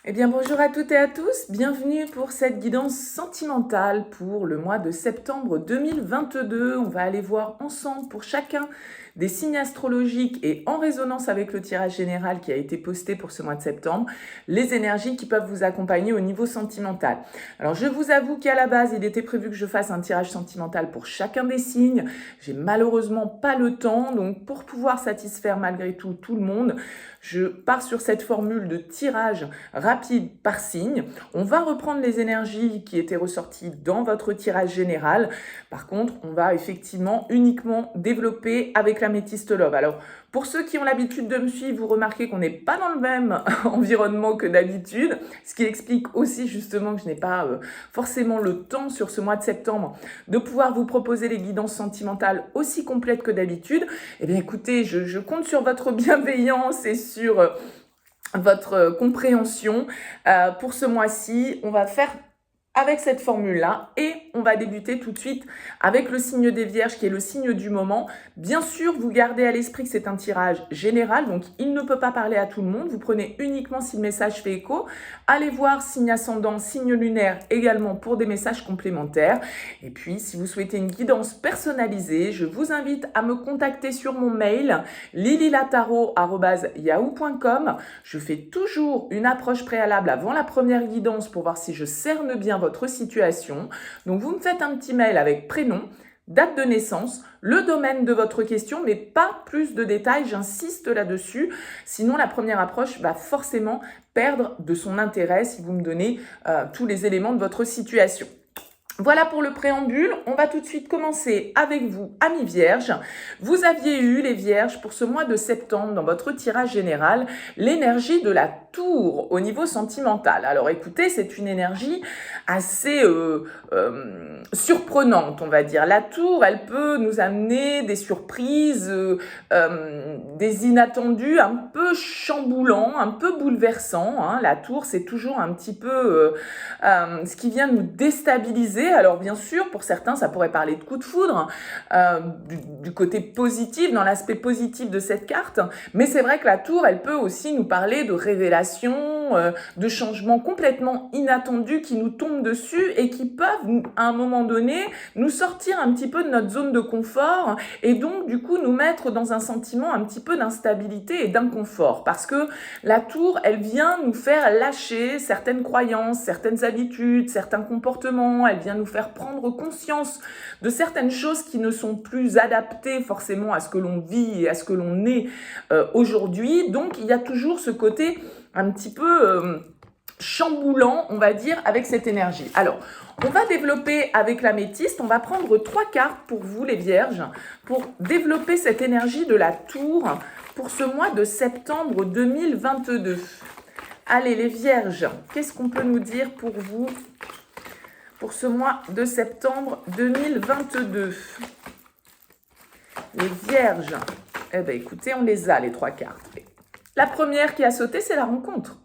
Eh bien, bonjour à toutes et à tous, bienvenue pour cette guidance sentimentale pour le mois de septembre 2022. On va aller voir ensemble pour chacun des signes astrologiques et en résonance avec le tirage général qui a été posté pour ce mois de septembre, les énergies qui peuvent vous accompagner au niveau sentimental. Alors, je vous avoue qu'à la base, il était prévu que je fasse un tirage sentimental pour chacun des signes. J'ai malheureusement pas le temps, donc pour pouvoir satisfaire malgré tout le monde, je pars sur cette formule de tirage rapide par signe. On va reprendre les énergies qui étaient ressorties dans votre tirage général. Par contre, on va effectivement uniquement développer avec l'améthyste love. Alors, pour ceux qui ont l'habitude de me suivre, vous remarquez qu'on n'est pas dans le même environnement que d'habitude, ce qui explique aussi justement que je n'ai pas forcément le temps sur ce mois de septembre de pouvoir vous proposer les guidances sentimentales aussi complètes que d'habitude. Eh bien écoutez, je compte sur votre bienveillance et sur votre compréhension. Pour ce mois-ci, on va faire avec cette formule-là et on va débuter tout de suite avec le signe des Vierges qui est le signe du moment. Bien sûr, vous gardez à l'esprit que c'est un tirage général, donc il ne peut pas parler à tout le monde. Vous prenez uniquement si le message fait écho. Allez voir signe ascendant, signe lunaire également pour des messages complémentaires. Et puis, si vous souhaitez une guidance personnalisée, je vous invite à me contacter sur mon mail lililataro@yahoo.com. Je fais toujours une approche préalable avant la première guidance pour voir si je cerne bien votre situation. Donc, vous me faites un petit mail avec prénom, date de naissance, le domaine de votre question, mais pas plus de détails, j'insiste là-dessus. Sinon, la première approche va forcément perdre de son intérêt si vous me donnez tous les éléments de votre situation. Voilà pour le préambule, on va tout de suite commencer avec vous, amis vierges. Vous aviez eu, les vierges, pour ce mois de septembre, dans votre tirage général, l'énergie de la tour au niveau sentimental. Alors écoutez, c'est une énergie assez surprenante, on va dire. La tour, elle peut nous amener des surprises, des inattendus, un peu chamboulants, un peu bouleversants. Hein. La tour, c'est toujours un petit peu ce qui vient nous déstabiliser. Alors bien sûr, pour certains, ça pourrait parler de coup de foudre, du côté positif, dans l'aspect positif de cette carte. Mais c'est vrai que la tour, elle peut aussi nous parler de révélation, de changements complètement inattendus qui nous tombent dessus et qui peuvent, à un moment donné, nous sortir un petit peu de notre zone de confort et donc, du coup, nous mettre dans un sentiment un petit peu d'instabilité et d'inconfort. Parce que la tour, elle vient nous faire lâcher certaines croyances, certaines habitudes, certains comportements. Elle vient nous faire prendre conscience de certaines choses qui ne sont plus adaptées forcément à ce que l'on vit et à ce que l'on est aujourd'hui. Donc, il y a toujours ce côté un petit peu chamboulant, on va dire, avec cette énergie. Alors, on va développer avec l'améthyste, on va prendre 3 cartes pour vous, les vierges, pour développer cette énergie de la tour pour ce mois de septembre 2022. Allez, les vierges, qu'est-ce qu'on peut nous dire pour vous pour ce mois de septembre 2022? Les vierges, eh bien écoutez, on les a, les 3 cartes. La première qui a sauté, c'est la rencontre.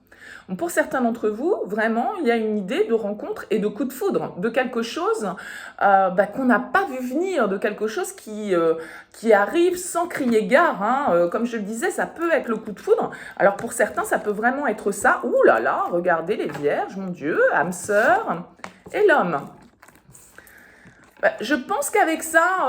Donc pour certains d'entre vous, vraiment, il y a une idée de rencontre et de coup de foudre, de quelque chose qu'on n'a pas vu venir, de quelque chose qui arrive sans crier gare. Hein. Comme je le disais, ça peut être le coup de foudre. Alors pour certains, ça peut vraiment être ça. Ouh là là, regardez les vierges, mon Dieu, âme sœur et l'homme. Je pense qu'avec ça...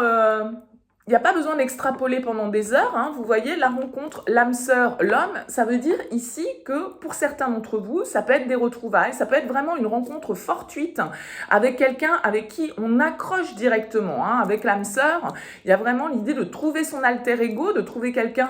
il n'y a pas besoin d'extrapoler pendant des heures. Hein. Vous voyez, la rencontre, l'âme sœur, l'homme, ça veut dire ici que pour certains d'entre vous, ça peut être des retrouvailles, ça peut être vraiment une rencontre fortuite avec quelqu'un avec qui on accroche directement. Hein. Avec l'âme sœur, il y a vraiment l'idée de trouver son alter ego, de trouver quelqu'un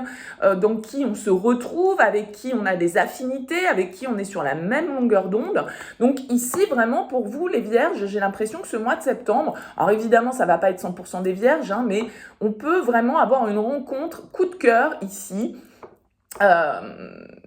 dans qui on se retrouve, avec qui on a des affinités, avec qui on est sur la même longueur d'onde. Donc ici, vraiment, pour vous, les vierges, j'ai l'impression que ce mois de septembre, alors évidemment, ça ne va pas être 100% des vierges, hein, mais on peut vraiment avoir une rencontre coup de cœur ici.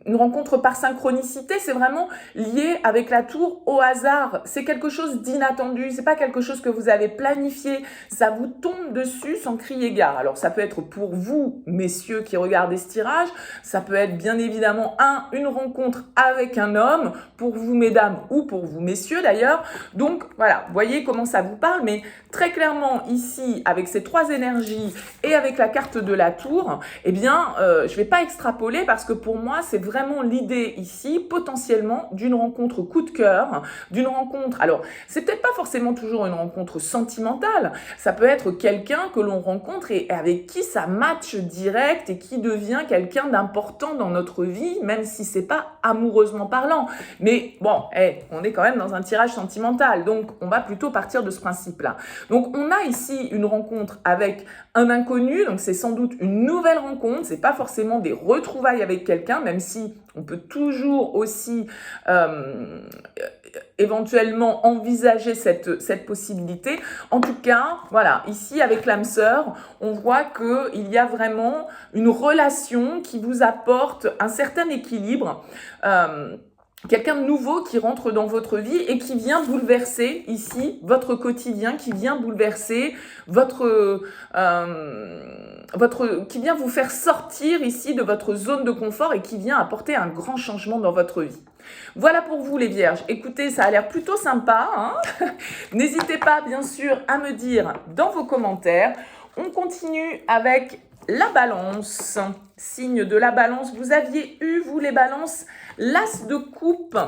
Une rencontre par synchronicité, c'est vraiment lié avec la tour au hasard. C'est quelque chose d'inattendu, c'est pas quelque chose que vous avez planifié. Ça vous tombe dessus sans crier gare. Alors ça peut être pour vous, messieurs qui regardez ce tirage, ça peut être bien évidemment une rencontre avec un homme, pour vous mesdames ou pour vous messieurs d'ailleurs. Donc voilà, voyez comment ça vous parle, mais très clairement ici, avec ces 3 énergies et avec la carte de la tour, eh bien, je vais pas extrapoler parce que pour moi, c'est vraiment vraiment l'idée ici, potentiellement, d'une rencontre coup de cœur, d'une rencontre, alors c'est peut-être pas forcément toujours une rencontre sentimentale, ça peut être quelqu'un que l'on rencontre et avec qui ça match direct et qui devient quelqu'un d'important dans notre vie, même si c'est pas amoureusement parlant. Mais bon, on est quand même dans un tirage sentimental, donc on va plutôt partir de ce principe-là. Donc on a ici une rencontre avec un inconnu, donc c'est sans doute une nouvelle rencontre, c'est pas forcément des retrouvailles avec quelqu'un, même si on peut toujours aussi éventuellement envisager cette possibilité. En tout cas, voilà, ici avec l'âme sœur, on voit qu'il y a vraiment une relation qui vous apporte un certain équilibre. Quelqu'un de nouveau qui rentre dans votre vie et qui vient bouleverser ici votre quotidien, qui vient bouleverser qui vient vous faire sortir ici de votre zone de confort et qui vient apporter un grand changement dans votre vie. Voilà pour vous les vierges. Écoutez, ça a l'air plutôt sympa, hein. N'hésitez pas bien sûr à me dire dans vos commentaires. On continue avec la balance. Signe de la balance, vous aviez eu, vous les balances, l'as de coupe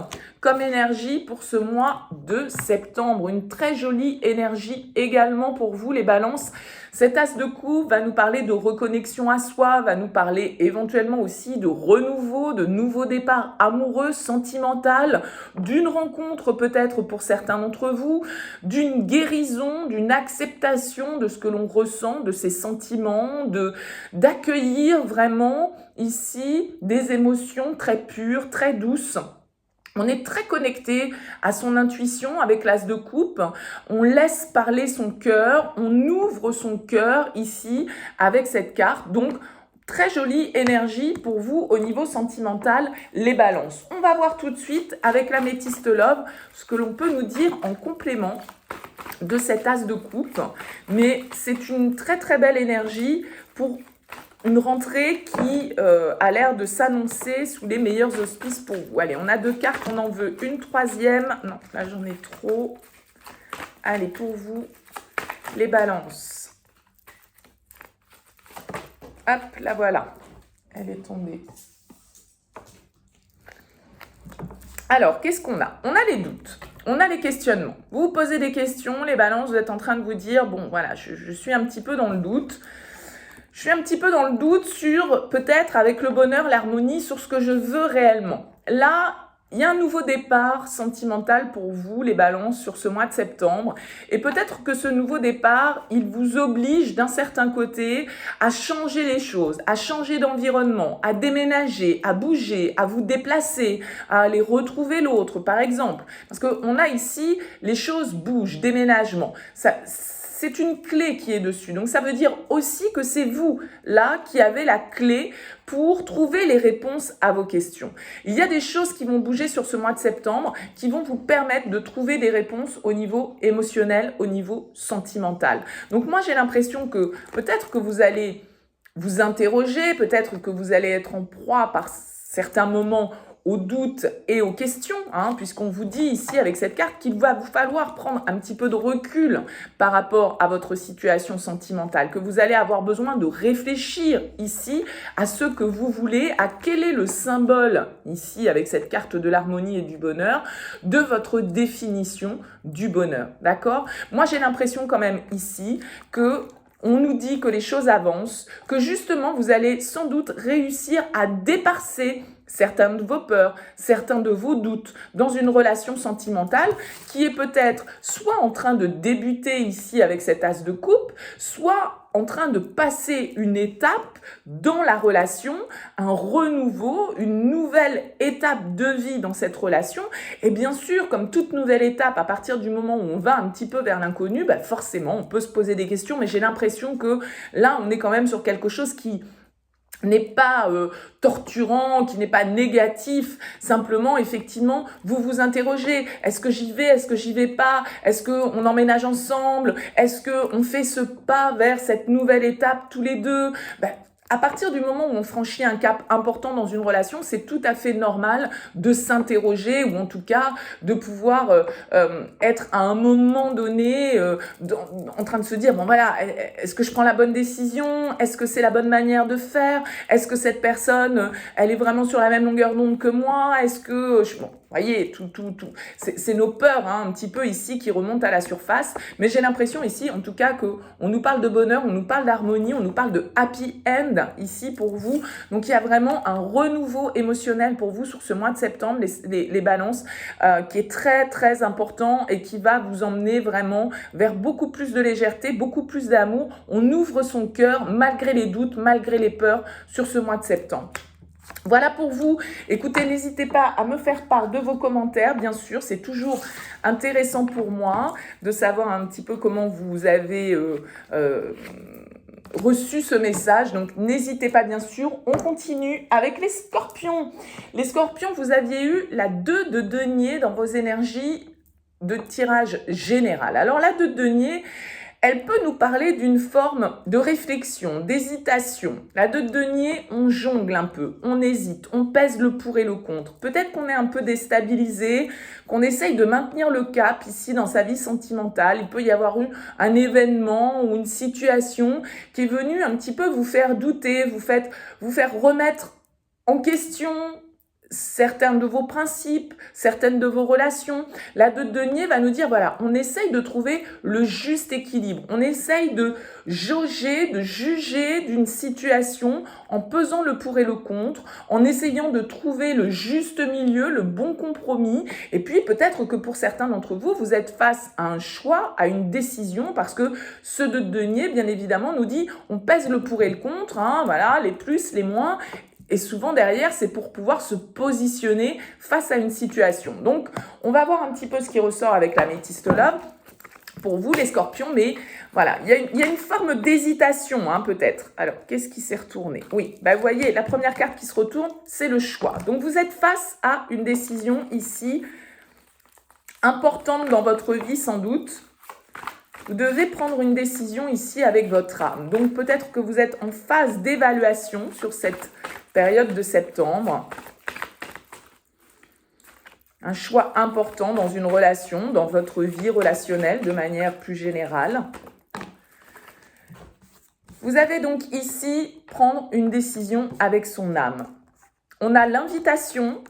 comme énergie pour ce mois de septembre. Une très jolie énergie également pour vous les balances. Cet as de coupe va nous parler de reconnexion à soi, va nous parler éventuellement aussi de renouveau, de nouveau départ amoureux, sentimental, d'une rencontre peut-être pour certains d'entre vous, d'une guérison, d'une acceptation de ce que l'on ressent, de ses sentiments, d'accueillir vraiment ici des émotions très pures, très douces. On est très connecté à son intuition avec l'as de coupe. On laisse parler son cœur, on ouvre son cœur ici avec cette carte. Donc, très jolie énergie pour vous au niveau sentimental, les balances. On va voir tout de suite avec l'améthyste love ce que l'on peut nous dire en complément de cet as de coupe. Mais c'est une très très belle énergie pour une rentrée qui a l'air de s'annoncer sous les meilleurs auspices pour vous. Allez, on a 2 cartes, on en veut une troisième. Non, là j'en ai trop. Allez, pour vous, les balances. Hop, la voilà. Elle est tombée. Alors, qu'est-ce qu'on a? On a les doutes. On a les questionnements. Vous vous posez des questions, les balances, vous êtes en train de vous dire, bon, voilà, je suis un petit peu dans le doute. Je suis un petit peu dans le doute sur, peut-être avec le bonheur, l'harmonie, sur ce que je veux réellement. Là, il y a un nouveau départ sentimental pour vous, les balances, sur ce mois de septembre. Et peut-être que ce nouveau départ, il vous oblige d'un certain côté à changer les choses, à changer d'environnement, à déménager, à bouger, à vous déplacer, à aller retrouver l'autre, par exemple. Parce qu'on a ici, les choses bougent, déménagement. C'est une clé qui est dessus. Donc, ça veut dire aussi que c'est vous, là, qui avez la clé pour trouver les réponses à vos questions. Il y a des choses qui vont bouger sur ce mois de septembre qui vont vous permettre de trouver des réponses au niveau émotionnel, au niveau sentimental. Donc, moi, j'ai l'impression que peut-être que vous allez vous interroger, peut-être que vous allez être en proie par certains moments aux doutes et aux questions, hein, puisqu'on vous dit ici avec cette carte qu'il va vous falloir prendre un petit peu de recul par rapport à votre situation sentimentale, que vous allez avoir besoin de réfléchir ici à ce que vous voulez, à quel est le symbole ici avec cette carte de l'harmonie et du bonheur, de votre définition du bonheur, d'accord? Moi j'ai l'impression quand même ici que on nous dit que les choses avancent, que justement vous allez sans doute réussir à dépasser certaines de vos peurs, certains de vos doutes dans une relation sentimentale qui est peut-être soit en train de débuter ici avec cet as de coupe, soit en train de passer une étape dans la relation, un renouveau, une nouvelle étape de vie dans cette relation. Et bien sûr, comme toute nouvelle étape, à partir du moment où on va un petit peu vers l'inconnu, forcément, on peut se poser des questions, mais j'ai l'impression que là, on est quand même sur quelque chose qui n'est pas torturant, qui n'est pas négatif, simplement, effectivement, vous vous interrogez, est-ce que j'y vais, est-ce que j'y vais pas, est-ce qu'on emménage ensemble, est-ce qu'on fait ce pas vers cette nouvelle étape tous les deux? à partir du moment où on franchit un cap important dans une relation, c'est tout à fait normal de s'interroger ou en tout cas de pouvoir être à un moment donné en train de se dire, bon voilà, est-ce que je prends la bonne décision? Est-ce que c'est la bonne manière de faire? Est-ce que cette personne, elle est vraiment sur la même longueur d'onde que moi? Est-ce que... Bon, voyez, c'est nos peurs hein, un petit peu ici qui remontent à la surface. Mais j'ai l'impression ici, en tout cas, qu'on nous parle de bonheur, on nous parle d'harmonie, on nous parle de happy end ici pour vous. Donc, il y a vraiment un renouveau émotionnel pour vous sur ce mois de septembre, les balances, qui est très, très important et qui va vous emmener vraiment vers beaucoup plus de légèreté, beaucoup plus d'amour. On ouvre son cœur malgré les doutes, malgré les peurs sur ce mois de septembre. Voilà pour vous. Écoutez, n'hésitez pas à me faire part de vos commentaires. Bien sûr, c'est toujours intéressant pour moi de savoir un petit peu comment vous avez reçu ce message. Donc, n'hésitez pas, bien sûr. On continue avec les scorpions. Les scorpions, vous aviez eu la 2 de denier dans vos énergies de tirage général. Alors, la 2 de denier, elle peut nous parler d'une forme de réflexion, d'hésitation. La 2 de denier, on jongle un peu, on hésite, on pèse le pour et le contre. Peut-être qu'on est un peu déstabilisé, qu'on essaye de maintenir le cap ici dans sa vie sentimentale. Il peut y avoir eu un événement ou une situation qui est venue un petit peu vous faire douter, vous faire remettre en question certains de vos principes, certaines de vos relations. La 2 de denier va nous dire, voilà, on essaye de trouver le juste équilibre. On essaye de jauger, de juger d'une situation en pesant le pour et le contre, en essayant de trouver le juste milieu, le bon compromis. Et puis, peut-être que pour certains d'entre vous, vous êtes face à un choix, à une décision, parce que ce 2 de denier, bien évidemment, nous dit, on pèse le pour et le contre, hein, voilà, les plus, les moins. Et souvent, derrière, c'est pour pouvoir se positionner face à une situation. Donc, on va voir un petit peu ce qui ressort avec l'Améthyste Love pour vous, les scorpions. Mais voilà, il y a une forme d'hésitation, hein, peut-être. Alors, qu'est-ce qui s'est retourné? Oui, vous voyez, la première carte qui se retourne, c'est le choix. Donc, vous êtes face à une décision ici importante dans votre vie, sans doute. Vous devez prendre une décision ici avec votre âme. Donc, peut-être que vous êtes en phase d'évaluation sur cette période de septembre. Un choix important dans une relation, dans votre vie relationnelle de manière plus générale. Vous avez donc ici prendre une décision avec son âme. On a l'invitation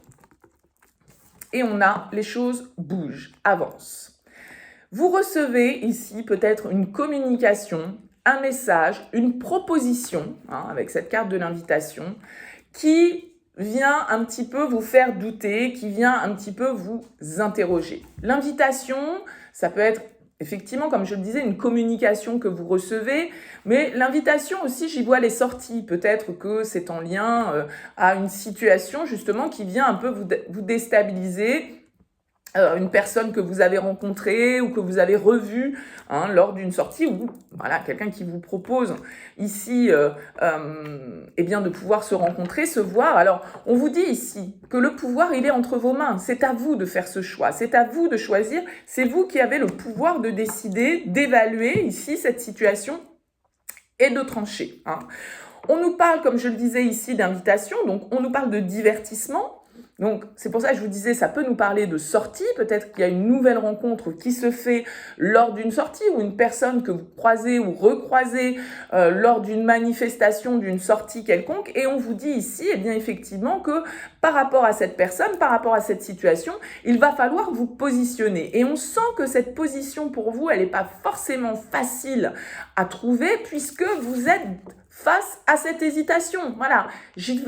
et on a les choses bougent, avancent. Vous recevez ici peut-être une communication, un message, une proposition, hein, avec cette carte de l'invitation, qui vient un petit peu vous faire douter, qui vient un petit peu vous interroger. L'invitation, ça peut être effectivement, comme je le disais, une communication que vous recevez, mais l'invitation aussi, j'y vois les sorties. Peut-être que c'est en lien à une situation justement qui vient un peu vous déstabiliser, une personne que vous avez rencontrée ou que vous avez revue hein, lors d'une sortie ou voilà, quelqu'un qui vous propose ici eh bien, de pouvoir se rencontrer, se voir. Alors, on vous dit ici que le pouvoir, il est entre vos mains. C'est à vous de faire ce choix. C'est à vous de choisir. C'est vous qui avez le pouvoir de décider, d'évaluer ici cette situation et de trancher. Hein. On nous parle, comme je le disais ici, d'invitation. Donc, on nous parle de divertissement. Donc, c'est pour ça que je vous disais, ça peut nous parler de sortie. Peut-être qu'il y a une nouvelle rencontre qui se fait lors d'une sortie ou une personne que vous croisez ou recroisez lors d'une manifestation, d'une sortie quelconque. Et on vous dit ici, eh bien, effectivement, que par rapport à cette personne, par rapport à cette situation, il va falloir vous positionner. Et on sent que cette position pour vous, elle n'est pas forcément facile à trouver puisque vous êtes face à cette hésitation. Voilà, j'y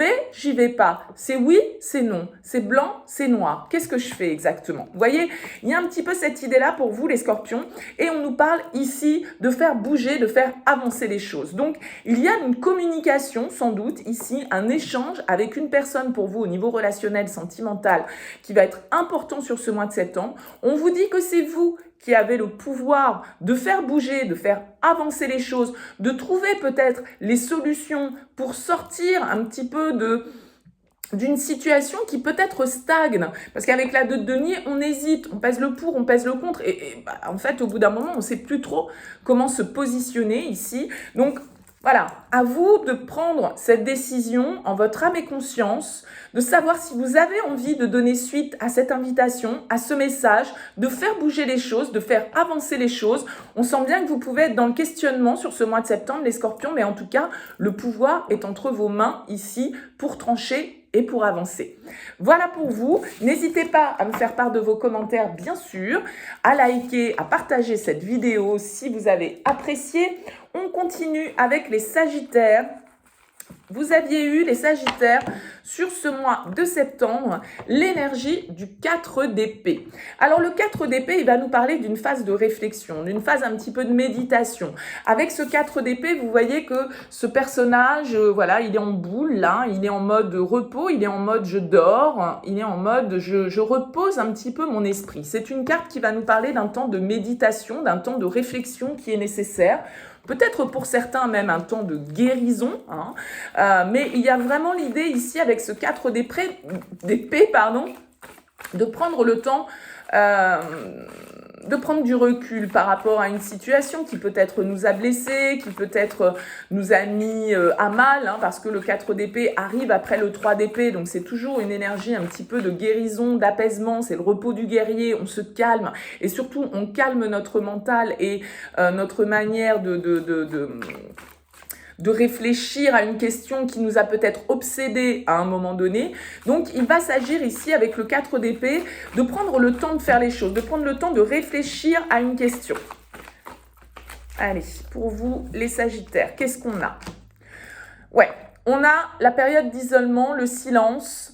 vais pas. C'est oui, c'est non. C'est blanc, c'est noir. Qu'est-ce que je fais exactement? Vous voyez, il y a un petit peu cette idée-là pour vous, les scorpions. Et on nous parle ici de faire bouger, de faire avancer les choses. Donc, il y a une communication, sans doute, ici, un échange avec une personne pour vous au niveau relationnel, sentimental, qui va être important sur ce mois de septembre. On vous dit que c'est vous qui avez le pouvoir de faire bouger, de faire avancer les choses, de trouver peut-être les solutions pour sortir un petit peu d'une situation qui peut-être stagne. Parce qu'avec la 2 de denier, on hésite, on pèse le pour, on pèse le contre. Et en fait, au bout d'un moment, on ne sait plus trop comment se positionner ici. Donc, Voilà, à vous de prendre cette décision en votre âme et conscience, de savoir si vous avez envie de donner suite à cette invitation, à ce message, de faire bouger les choses, de faire avancer les choses. On sent bien que vous pouvez être dans le questionnement sur ce mois de septembre, les scorpions, mais en tout cas, le pouvoir est entre vos mains ici pour trancher et pour avancer. Voilà pour vous. N'hésitez pas à me faire part de vos commentaires, bien sûr, à liker, à partager cette vidéo si vous avez apprécié. On continue avec les Sagittaires. Vous aviez eu, les Sagittaires, sur ce mois de septembre, l'énergie du 4 d'épée. Alors, le 4 d'épée, il va nous parler d'une phase de réflexion, d'une phase un petit peu de méditation. Avec ce 4 d'épée, vous voyez que ce personnage, voilà, il est en boule, là, il est en mode repos, il est en mode je dors, il est en mode je repose un petit peu mon esprit. C'est une carte qui va nous parler d'un temps de méditation, d'un temps de réflexion qui est nécessaire. Peut-être pour certains même un temps de guérison, hein. Mais il y a vraiment l'idée ici avec ce 4 d'épée, de prendre le temps de prendre du recul par rapport à une situation qui peut-être nous a blessés, qui peut-être nous a mis à mal, hein, parce que le 4 d'épée arrive après le 3 d'épée, donc c'est toujours une énergie un petit peu de guérison, d'apaisement, c'est le repos du guerrier, on se calme, et surtout on calme notre mental et notre manière de réfléchir à une question qui nous a peut-être obsédé à un moment donné. Donc, il va s'agir ici, avec le 4 d'épée, de prendre le temps de faire les choses, de prendre le temps de réfléchir à une question. Allez, pour vous, les Sagittaires, qu'est-ce qu'on a? Ouais, on a la période d'isolement, le silence,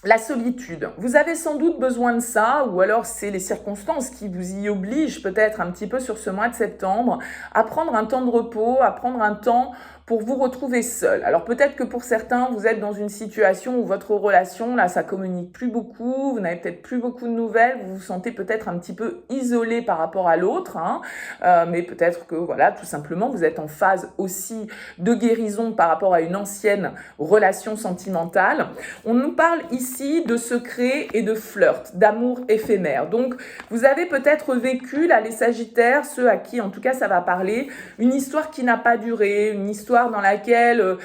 la solitude. Vous avez sans doute besoin de ça, ou alors c'est les circonstances qui vous y obligent peut-être un petit peu sur ce mois de septembre, à prendre un temps de repos, à prendre un temps pour vous retrouver seul. Alors peut-être que pour certains, vous êtes dans une situation où votre relation, là, ça communique plus beaucoup, vous n'avez peut-être plus beaucoup de nouvelles, vous vous sentez peut-être un petit peu isolé par rapport à l'autre, hein, mais peut-être que, voilà, tout simplement, vous êtes en phase aussi de guérison par rapport à une ancienne relation sentimentale. On nous parle ici de secrets et de flirt, d'amour éphémère. Donc, vous avez peut-être vécu, là, les Sagittaires, ceux à qui, en tout cas, ça va parler, une histoire qui n'a pas duré, une histoire dans laquelle,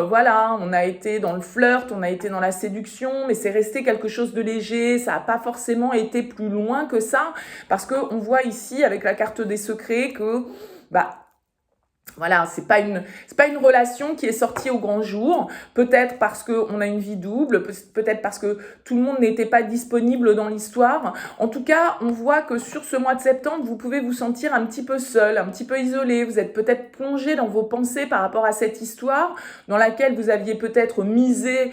voilà, on a été dans le flirt, on a été dans la séduction, mais c'est resté quelque chose de léger, ça n'a pas forcément été plus loin que ça, parce qu'on voit ici, avec la carte des secrets, que, voilà, c'est pas une relation qui est sortie au grand jour, peut-être parce qu'on a une vie double, peut-être parce que tout le monde n'était pas disponible dans l'histoire. En tout cas, on voit que sur ce mois de septembre, vous pouvez vous sentir un petit peu seul, un petit peu isolé. Vous êtes peut-être plongé dans vos pensées par rapport à cette histoire dans laquelle vous aviez peut-être misé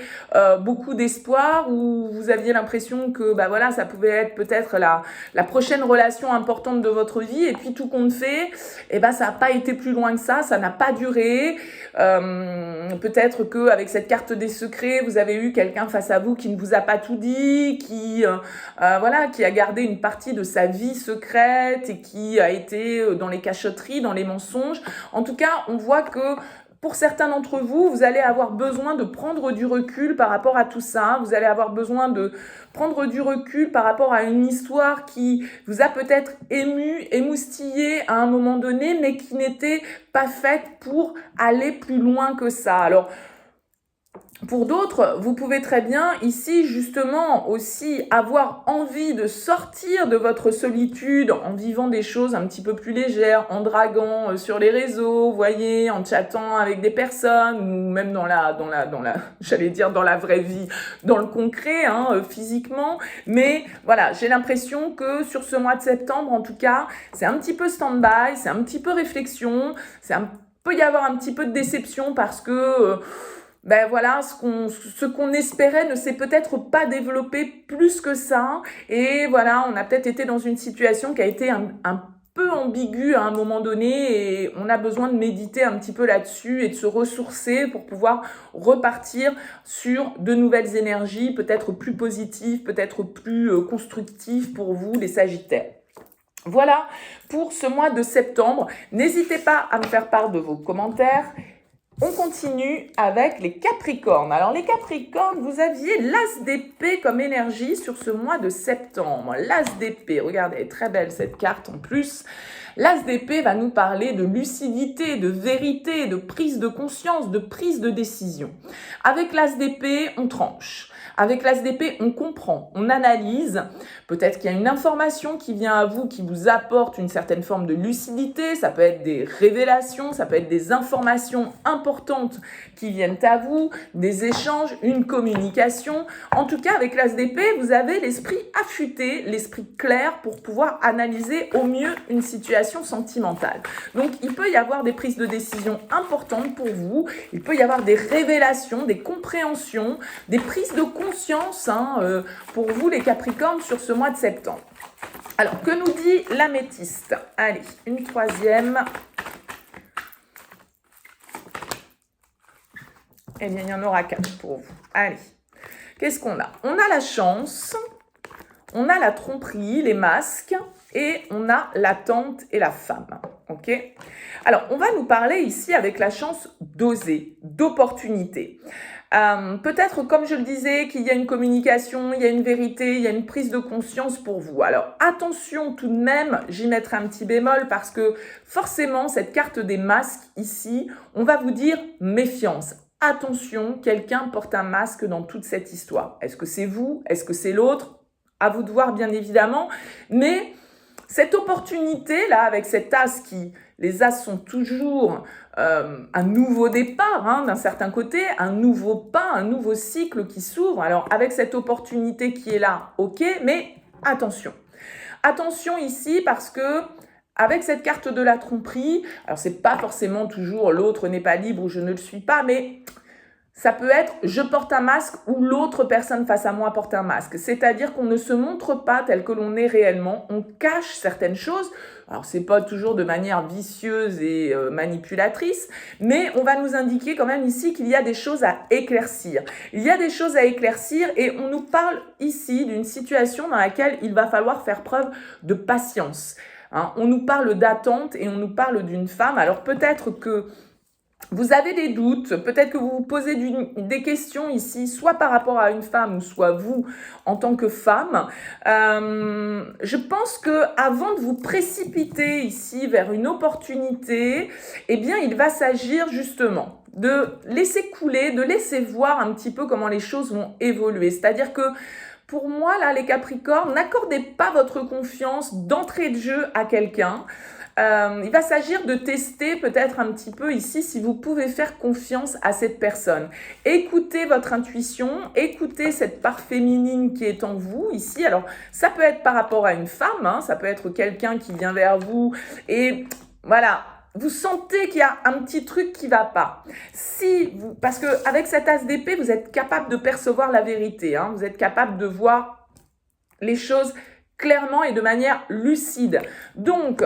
beaucoup d'espoir, ou vous aviez l'impression que voilà, ça pouvait être peut-être la prochaine relation importante de votre vie, et puis tout compte fait, ça n'a pas été plus loin que ça n'a pas duré. Peut-être qu'avec cette carte des secrets, vous avez eu quelqu'un face à vous qui ne vous a pas tout dit, qui a gardé une partie de sa vie secrète et qui a été dans les cachotteries, dans les mensonges. En tout cas, on voit que pour certains d'entre vous, vous allez avoir besoin de prendre du recul par rapport à tout ça. Vous allez avoir besoin de prendre du recul par rapport à une histoire qui vous a peut-être ému, émoustillé à un moment donné, mais qui n'était pas faite pour aller plus loin que ça. Alors, pour d'autres, vous pouvez très bien ici justement aussi avoir envie de sortir de votre solitude en vivant des choses un petit peu plus légères, en draguant sur les réseaux, vous voyez, en chattant avec des personnes, ou même j'allais dire dans la vraie vie, dans le concret, physiquement. Mais voilà, j'ai l'impression que sur ce mois de septembre, en tout cas, c'est un petit peu stand-by, c'est un petit peu réflexion, peut y avoir un petit peu de déception parce que ce qu'on espérait ne s'est peut-être pas développé plus que ça. Et voilà, on a peut-être été dans une situation qui a été un peu ambiguë à un moment donné, et on a besoin de méditer un petit peu là-dessus et de se ressourcer pour pouvoir repartir sur de nouvelles énergies, peut-être plus positives, peut-être plus constructives pour vous, les Sagittaires. Voilà pour ce mois de septembre. N'hésitez pas à me faire part de vos commentaires. On continue avec les Capricornes. Alors les Capricornes, vous aviez l'As d'épée comme énergie sur ce mois de septembre. L'As d'épée, regardez, elle est très belle cette carte en plus. L'As d'épée va nous parler de lucidité, de vérité, de prise de conscience, de prise de décision. Avec l'As d'épée, on tranche. Avec l'As d'épée, on comprend, on analyse. Peut-être qu'il y a une information qui vient à vous, qui vous apporte une certaine forme de lucidité. Ça peut être des révélations, ça peut être des informations importantes qui viennent à vous, des échanges, une communication. En tout cas, avec l'As d'épée, vous avez l'esprit affûté, l'esprit clair pour pouvoir analyser au mieux une situation sentimentale. Donc, il peut y avoir des prises de décision importantes pour vous. Il peut y avoir des révélations, des compréhensions, des prises de conscience pour vous les Capricornes sur ce mois de septembre. Alors, que nous dit l'améthyste? Allez, une troisième. Eh bien, il y en aura 4 pour vous. Allez, qu'est-ce qu'on a? On a la chance, on a la tromperie, les masques, et on a l'attente et la femme. Ok? Alors, on va nous parler ici avec la chance d'oser, d'opportunité. Peut-être, comme je le disais, qu'il y a une communication, il y a une vérité, il y a une prise de conscience pour vous. Alors, attention tout de même, j'y mettrai un petit bémol parce que forcément, cette carte des masques ici, on va vous dire méfiance. Attention, quelqu'un porte un masque dans toute cette histoire. Est-ce que c'est vous? Est-ce que c'est l'autre? À vous de voir, bien évidemment. Mais cette opportunité-là, avec cet as qui... Les as sont toujours un nouveau départ d'un certain côté, un nouveau pas, un nouveau cycle qui s'ouvre. Alors, avec cette opportunité qui est là, ok, mais attention. Attention ici parce que avec cette carte de la tromperie, alors c'est pas forcément toujours l'autre n'est pas libre ou je ne le suis pas, mais ça peut être je porte un masque ou l'autre personne face à moi porte un masque. C'est-à-dire qu'on ne se montre pas tel que l'on est réellement, on cache certaines choses. Alors c'est pas toujours de manière vicieuse et manipulatrice, mais on va nous indiquer quand même ici qu'il y a des choses à éclaircir. Il y a des choses à éclaircir et on nous parle ici d'une situation dans laquelle il va falloir faire preuve de patience. On nous parle d'attente et on nous parle d'une femme. Alors peut-être que vous avez des doutes, peut-être que vous vous posez des questions ici, soit par rapport à une femme, ou soit vous en tant que femme. Je pense que avant de vous précipiter ici vers une opportunité, eh bien, il va s'agir justement de laisser couler, de laisser voir un petit peu comment les choses vont évoluer. C'est-à-dire que pour moi, là, les Capricornes, n'accordez pas votre confiance d'entrée de jeu à quelqu'un. Il va s'agir de tester peut-être un petit peu ici si vous pouvez faire confiance à cette personne. Écoutez votre intuition, écoutez cette part féminine qui est en vous ici. Alors, ça peut être par rapport à une femme, ça peut être quelqu'un qui vient vers vous et voilà, vous sentez qu'il y a un petit truc qui va pas. Parce que avec cet as d'épée, vous êtes capable de percevoir la vérité, vous êtes capable de voir les choses clairement et de manière lucide. Donc,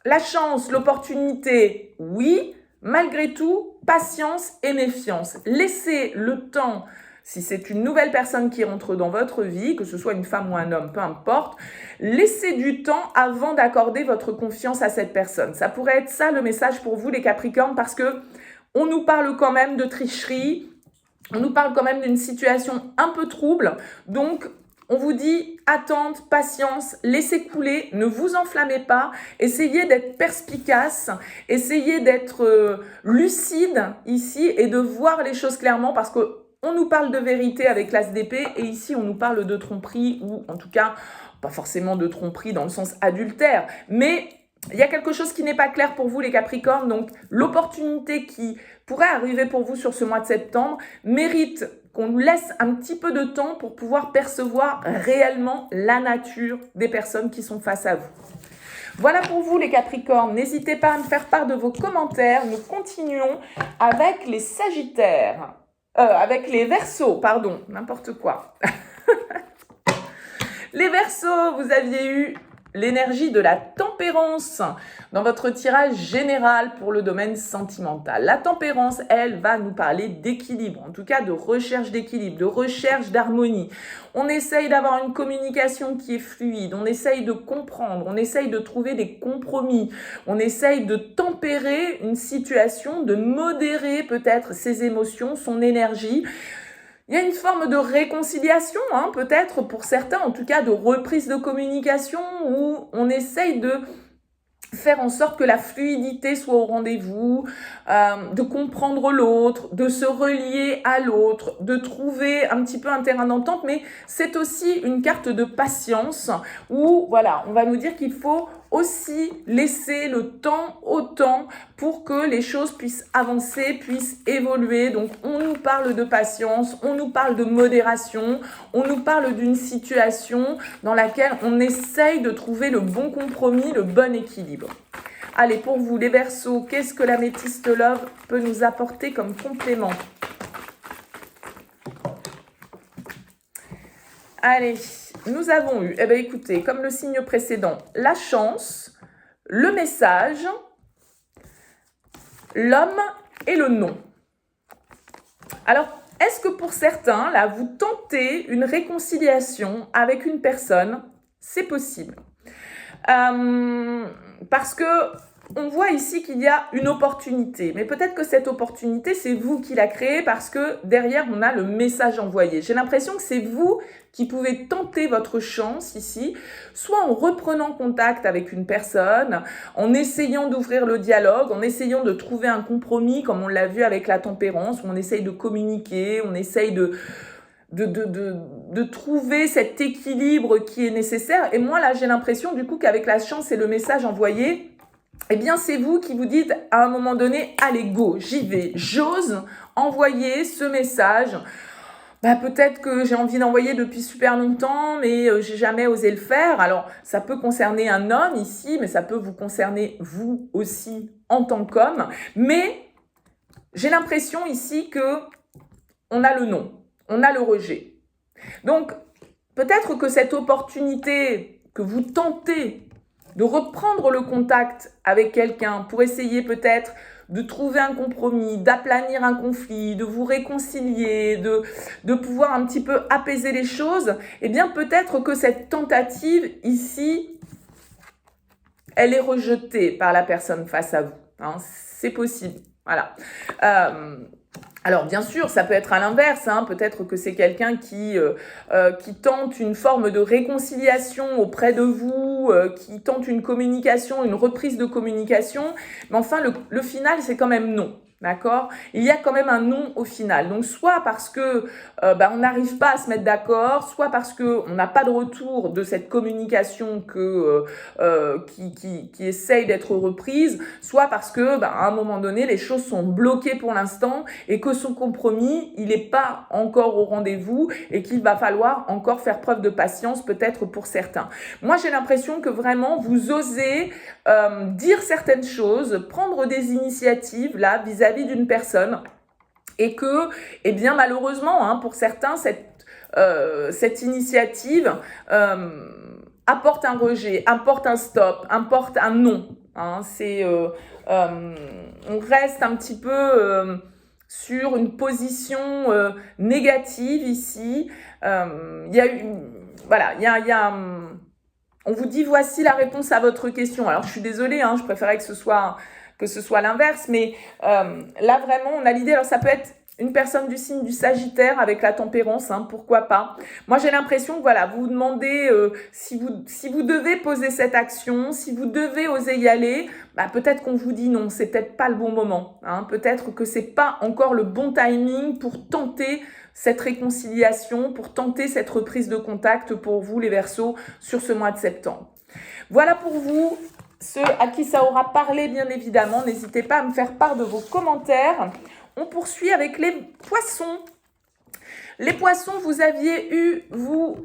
la chance, l'opportunité, oui. Malgré tout, patience et méfiance. Laissez le temps, si c'est une nouvelle personne qui rentre dans votre vie, que ce soit une femme ou un homme, peu importe, laissez du temps avant d'accorder votre confiance à cette personne. Ça pourrait être ça le message pour vous les Capricornes parce que on nous parle quand même de tricherie, on nous parle quand même d'une situation un peu trouble, donc on vous dit attente, patience, laissez couler, ne vous enflammez pas, essayez d'être perspicace, essayez d'être lucide ici et de voir les choses clairement parce que on nous parle de vérité avec l'as d'épée et ici on nous parle de tromperie ou en tout cas pas forcément de tromperie dans le sens adultère, mais il y a quelque chose qui n'est pas clair pour vous les Capricornes, donc l'opportunité qui pourrait arriver pour vous sur ce mois de septembre mérite qu'on nous laisse un petit peu de temps pour pouvoir percevoir réellement la nature des personnes qui sont face à vous. Voilà pour vous les Capricornes, n'hésitez pas à me faire part de vos commentaires, nous continuons avec les Sagittaires, avec les Verseaux, pardon, n'importe quoi. Les Verseaux, vous aviez eu l'énergie de la tempête tempérance dans votre tirage général pour le domaine sentimental. La tempérance, elle, va nous parler d'équilibre, en tout cas de recherche d'équilibre, de recherche d'harmonie. On essaye d'avoir une communication qui est fluide, on essaye de comprendre, on essaye de trouver des compromis, on essaye de tempérer une situation, de modérer peut-être ses émotions, son énergie. Il y a une forme de réconciliation, peut-être pour certains, en tout cas de reprise de communication, où on essaye de faire en sorte que la fluidité soit au rendez-vous, de comprendre l'autre, de se relier à l'autre, de trouver un petit peu un terrain d'entente, mais c'est aussi une carte de patience où, voilà, on va nous dire qu'il faut aussi laisser le temps au temps pour que les choses puissent avancer, puissent évoluer. Donc, on nous parle de patience, on nous parle de modération, on nous parle d'une situation dans laquelle on essaye de trouver le bon compromis, le bon équilibre. Allez, pour vous, les Verseaux, qu'est-ce que l'améthyste Love peut nous apporter comme complément? Allez, nous avons eu, écoutez, comme le signe précédent, la chance, le message, l'homme et le non. Alors, est-ce que pour certains, là, vous tentez une réconciliation avec une personne? C'est possible. Parce que on voit ici qu'il y a une opportunité, mais peut-être que cette opportunité, c'est vous qui la créez parce que derrière, on a le message envoyé. J'ai l'impression que c'est vous qui pouvez tenter votre chance ici, soit en reprenant contact avec une personne, en essayant d'ouvrir le dialogue, en essayant de trouver un compromis, comme on l'a vu avec la tempérance, où on essaye de communiquer, on essaye de trouver cet équilibre qui est nécessaire. Et moi, là, j'ai l'impression, du coup, qu'avec la chance et le message envoyé, eh bien, c'est vous qui vous dites à un moment donné, allez, go, j'y vais, j'ose envoyer ce message. Peut-être que j'ai envie d'envoyer depuis super longtemps, mais j'ai jamais osé le faire. Alors, ça peut concerner un homme ici, mais ça peut vous concerner vous aussi en tant qu'homme. Mais j'ai l'impression ici que on a le non, on a le rejet. Donc, peut-être que cette opportunité que vous tentez de reprendre le contact avec quelqu'un pour essayer peut-être de trouver un compromis, d'aplanir un conflit, de vous réconcilier, de pouvoir un petit peu apaiser les choses, eh bien peut-être que cette tentative ici, elle est rejetée par la personne face à vous. C'est possible. Voilà. Alors bien sûr, ça peut être à l'inverse, peut-être que c'est quelqu'un qui tente une forme de réconciliation auprès de vous, qui tente une communication, une reprise de communication, mais enfin le final c'est quand même non. D'accord? Il y a quand même un non au final. Donc, soit parce que on n'arrive pas à se mettre d'accord, soit parce qu'on n'a pas de retour de cette communication qui essaye d'être reprise, soit parce que à un moment donné, les choses sont bloquées pour l'instant et que son compromis, il n'est pas encore au rendez-vous et qu'il va falloir encore faire preuve de patience peut-être pour certains. Moi, j'ai l'impression que vraiment, vous osez dire certaines choses, prendre des initiatives là vis-à-vis d'une personne et que, eh bien malheureusement, pour certains, cette initiative apporte un rejet, apporte un stop, apporte un non. On reste un petit peu sur une position négative ici. On vous dit voici la réponse à votre question. Alors je suis désolée, je préférais que ce soit l'inverse, mais là vraiment on a l'idée. Alors ça peut être une personne du signe du Sagittaire avec la tempérance, pourquoi pas. Moi j'ai l'impression que voilà, vous vous demandez si vous devez poser cette action, si vous devez oser y aller, peut-être qu'on vous dit non, c'est peut-être pas le bon moment. Peut-être que c'est pas encore le bon timing pour tenter cette réconciliation, pour tenter cette reprise de contact pour vous les Verseaux sur ce mois de septembre. Voilà pour vous, ceux à qui ça aura parlé bien évidemment. N'hésitez pas à me faire part de vos commentaires. On poursuit avec les Poissons. Les Poissons, vous aviez eu,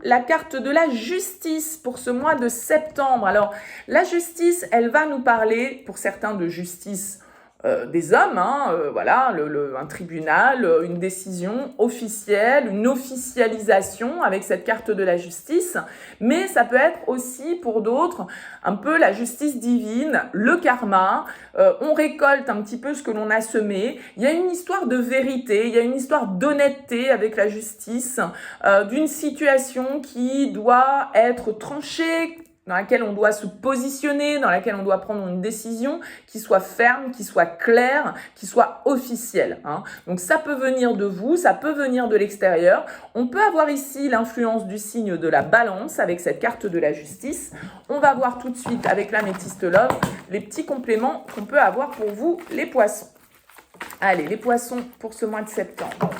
la carte de la justice pour ce mois de septembre. Alors, la justice, elle va nous parler, pour certains, de justice des hommes, hein, voilà, un tribunal, une décision officielle, une officialisation avec cette carte de la justice, mais ça peut être aussi pour d'autres un peu la justice divine, le karma, on récolte un petit peu ce que l'on a semé, il y a une histoire de vérité, il y a une histoire d'honnêteté avec la justice, d'une situation qui doit être tranchée, dans laquelle on doit se positionner, dans laquelle on doit prendre une décision qui soit ferme, qui soit claire, qui soit officielle, hein. Donc ça peut venir de vous, ça peut venir de l'extérieur. On peut avoir ici l'influence du signe de la balance avec cette carte de la justice. On va voir tout de suite avec l'améthyste love les petits compléments qu'on peut avoir pour vous, les poissons. Allez, les poissons pour ce mois de septembre.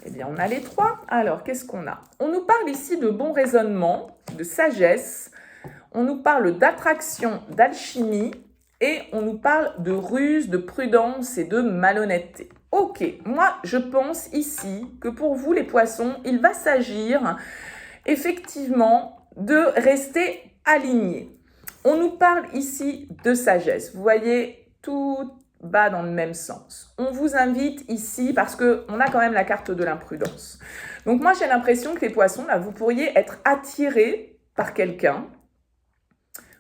Eh bien, on a les trois. Alors, qu'est-ce qu'on a? On nous parle ici de bon raisonnement, de sagesse. On nous parle d'attraction, d'alchimie. Et on nous parle de ruse, de prudence et de malhonnêteté. Ok, moi, je pense ici que pour vous, les poissons, il va s'agir effectivement de rester alignés. On nous parle ici de sagesse. Vous voyez, tout va dans le même sens. On vous invite ici parce qu'on a quand même la carte de l'imprudence. Donc moi, j'ai l'impression que les poissons, là, vous pourriez être attirés par quelqu'un,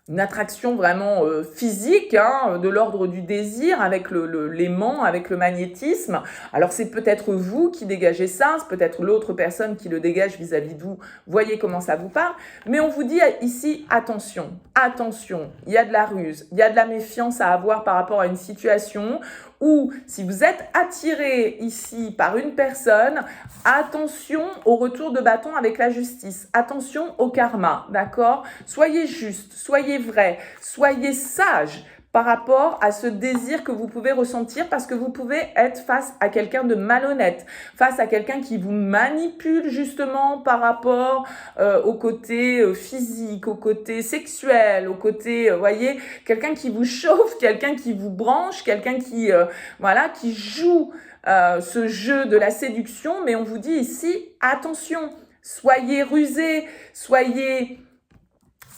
une attraction vraiment physique, hein, de l'ordre du désir, avec l'aimant, avec le magnétisme. Alors c'est peut-être vous qui dégagez ça, c'est peut-être l'autre personne qui le dégage vis-à-vis de vous. Voyez comment ça vous parle. Mais on vous dit ici, attention, attention, il y a de la ruse, il y a de la méfiance à avoir par rapport à une situation où si vous êtes attiré ici par une personne, attention au retour de bâton avec la justice, attention au karma, d'accord? Soyez juste, soyez vrai, soyez sage par rapport à ce désir que vous pouvez ressentir parce que vous pouvez être face à quelqu'un de malhonnête, face à quelqu'un qui vous manipule justement par rapport au côté physique, au côté sexuel, au côté, voyez, quelqu'un qui vous chauffe, quelqu'un qui vous branche, quelqu'un qui, voilà, qui joue ce jeu de la séduction, mais on vous dit ici, attention, soyez rusés, soyez